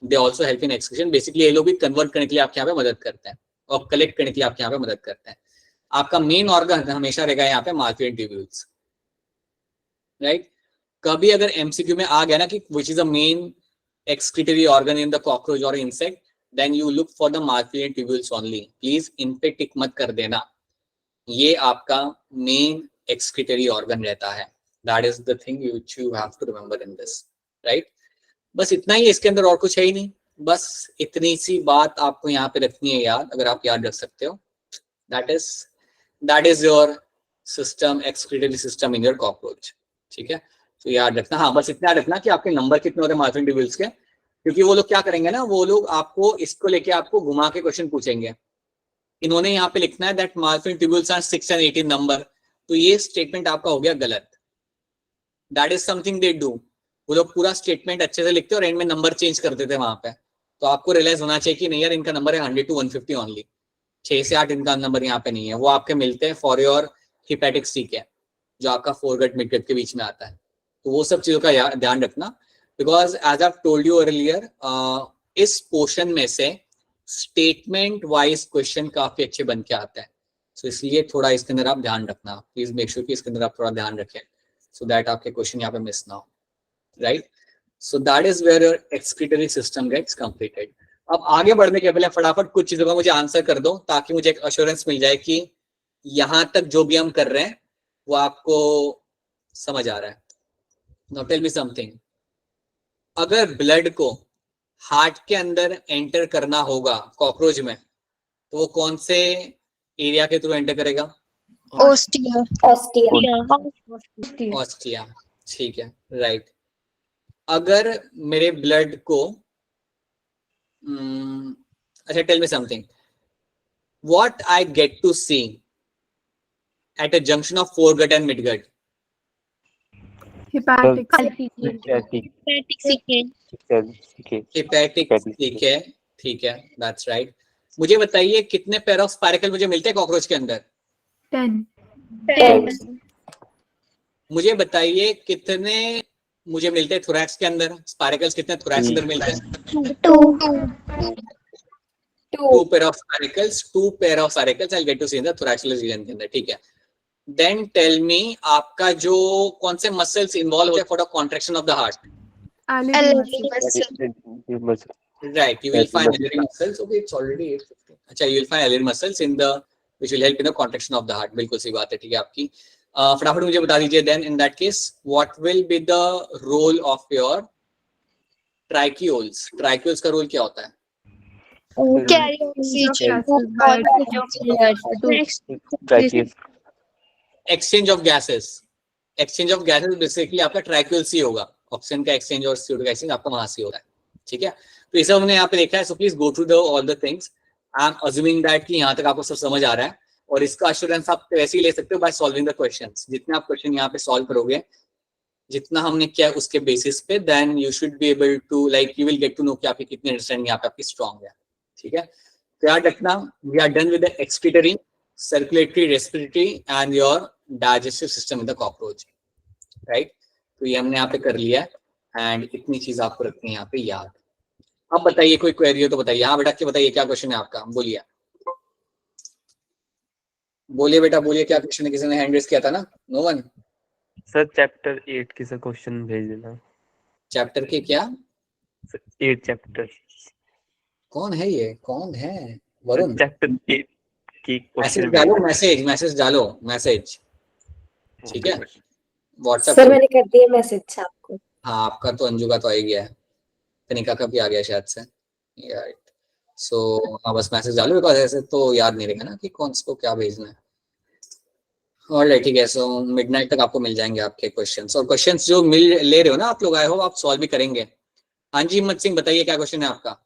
A: They also help in excretion. Basically ये लोग भी कन्वर्ट करने के लिए आपके यहाँ पे मदद करते हैं और कलेक्ट करने के लिए आपके यहाँ पे मदद करते हैं। आपका मेन ऑर्गन हमेशा रहेगा यहाँ पे माल्पियन ट्यूब्यूल्स, राइट। कभी अगर एमसीक्यू में आ गया ना कि which is a main excretory organ in the cockroach or insect, then you look for the Malpighian tubules only. Please इन पे टिक मत कर देना, ये आपका main excretory organ रहता है। That is the thing which you have to remember in this, right? बस इतना ही, इसके अंदर और कुछ है ही नहीं, बस इतनी सी बात आपको यहाँ पे रखनी है याद। अगर आप याद रख सकते हो, that is your system, excretory system in your cockroach, ठीक है। तो याद रखना, हाँ बस इतना रखना कि आपके नंबर कितने होते हैं माल्पियन ट्यूब्यूल्स के, क्योंकि वो लोग क्या करेंगे ना, वो लोग आपको इसको लेके आपको घुमा के क्वेश्चन पूछेंगे। इन्होंने यहाँ पे लिखना है that Malpighian tubules are 6 and 18 number, तो ये स्टेटमेंट आपका हो गया गलत। That is something they do, वो लोग पूरा स्टेटमेंट अच्छे से लिखते और एंड में नंबर चेंज कर देते वहां पे। तो आपको रियलाइज होना चाहिए कि नहीं यार इनका नंबर है 100 to 150 ओनली, 6 से 8 इनका नंबर यहाँ पे नहीं है। वो आपके मिलते हैं फॉर योर हिपैटिक सी के, जो आपका फोरगट मिडगट के बीच में आता है। तो वो सब चीजों का ध्यान रखना, because as I told you earlier, इस पोर्शन में से स्टेटमेंट वाइज क्वेश्चन काफी अच्छे बन के आता है। सो इसलिए थोड़ा इसके अंदर आप ध्यान रखना, प्लीज मेक श्योर कि इसके अंदर आप थोड़ा ध्यान रखें, सो दैट आपके क्वेश्चन यहाँ पे मिस ना हो, right. So that is where your excretory system gets completed. अब आगे बढ़ने के पहले फटाफट कुछ चीजों का मुझे आंसर कर दो, ताकि मुझे एक अश्योरेंस मिल जाए कि यहाँ तक जो भी हम कर रहे हैं वो आपको समझ आ रहा है। Now tell me something, अगर ब्लड को हार्ट के अंदर एंटर करना होगा कॉकरोच में, तो वो कौन से एरिया के थ्रू एंटर करेगा?
D: ओस्टिया।
A: ऑस्टिया, ठीक है, राइट। अगर मेरे ब्लड को अच्छा, tell me something, what I get to see at a junction of foregut and midgut?
B: Hepatic.
A: Hepatic, ठीक है, दैट्स राइट। मुझे बताइए कितने पेयर ऑफ स्पाइरकल मुझे मिलते हैं कॉकरोच के अंदर?
B: 10.
A: मुझे बताइए कितने मुझे मिलते हैं थोरैक्स के अंदर? स्पाइरकल्स कितने थोरैक्स के अंदर मिलते हैं? 2 pair of spiracles, 2 pair of spiracles I get to see in the thorax region के अंदर, ठीक है। देन टेल मी, आपका जो कौन से मसल्स इन्वॉल्व होते हैं for the contraction of the heart?
B: Alliary
D: muscle.
A: Right, you will find Alliary muscles. Okay, it's already 8:50. अच्छा, you will find Alliary muscles in the which will help in the contraction of the heart. बिल्कुल सही बात है, ठीक है आपकी. फटाफट मुझे बता दीजिए then in that case what will be the role of your tracheoles? Tracheoles का रोल क्या होता है?
D: Carry oxygen.
A: Exchange of gases. Exchange of gases basically आपका ट्रैक्यूल से होगा. ऑक्सीजन का एक्सचेंज और CO2 का एक्सचेंज आपका वहां से हो रहा है, ठीक है. तो ये सब हमने यहाँ पे देखा है. So please go through the all the things. I am assuming that कि यहाँ तक आपको सब समझ आ रहा है और इसका एश्योरेंस आप वैसे ही ले सकते हो बाय सॉल्विंग द क्वेश्चंस. जितने आप क्वेश्चन यहाँ पे सॉल्व करोगे, जितना हमने किया उसके बेसिस पे, then you should be able to like you will get to know कि आपकी कितनी अंडरस्टैंडिंग यहाँ पे आपकी स्ट्रॉन्ग है, ठीक है. तो याद रखना, we are done with the excretory, circulatory, respiratory and your digestive system in the cockroach, right. तो ये हमने यहाँ पे कर लिया एंड इतनी चीज आपको रखनी है यहाँ पे याद. अब बताइए कोई क्वेरी हो तो बताइए. हाँ बेटा, के बताइए क्या क्वेश्चन है आपका, बोलिए. बोलिए बेटा, बोलिए क्या क्वेश्चन है. किसी ने हैंड रेज किया था ना? No one.
C: सर चैप्टर 8 की सर क्वेश्चन भेज देना.
A: चैप्टर के क्या?
C: 8 चैप्टर.
A: कौन है ये, कौन है? वरुण.
C: चैप्टर 8 की
A: मैसेज
C: क्वेश्चन
A: डालो, मैसेज डालो, मैसेज, ठीक है. व्हाट्सएप
F: सर मैंने कर दिया मैसेज आपको.
A: हाँ, आपका तो अंजू का तो आ ही गया है, कनिका का भी आ गया शायद से. राइट. सो हाँ, बस मैसेज डालो, बिकॉज ऐसे तो याद नहीं रहेगा ना कि कौन को क्या भेजना है. ऑलराइट, ठीक है. सो मिडनाइट तक आपको मिल जाएंगे आपके क्वेश्चंस. और क्वेश्चंस जो मिल ले रहे हो ना आप लोग, आए हो आप सॉल्व भी करेंगे. हाँ जी, हिम्मत सिंह बताइए क्या क्वेश्चन है आपका.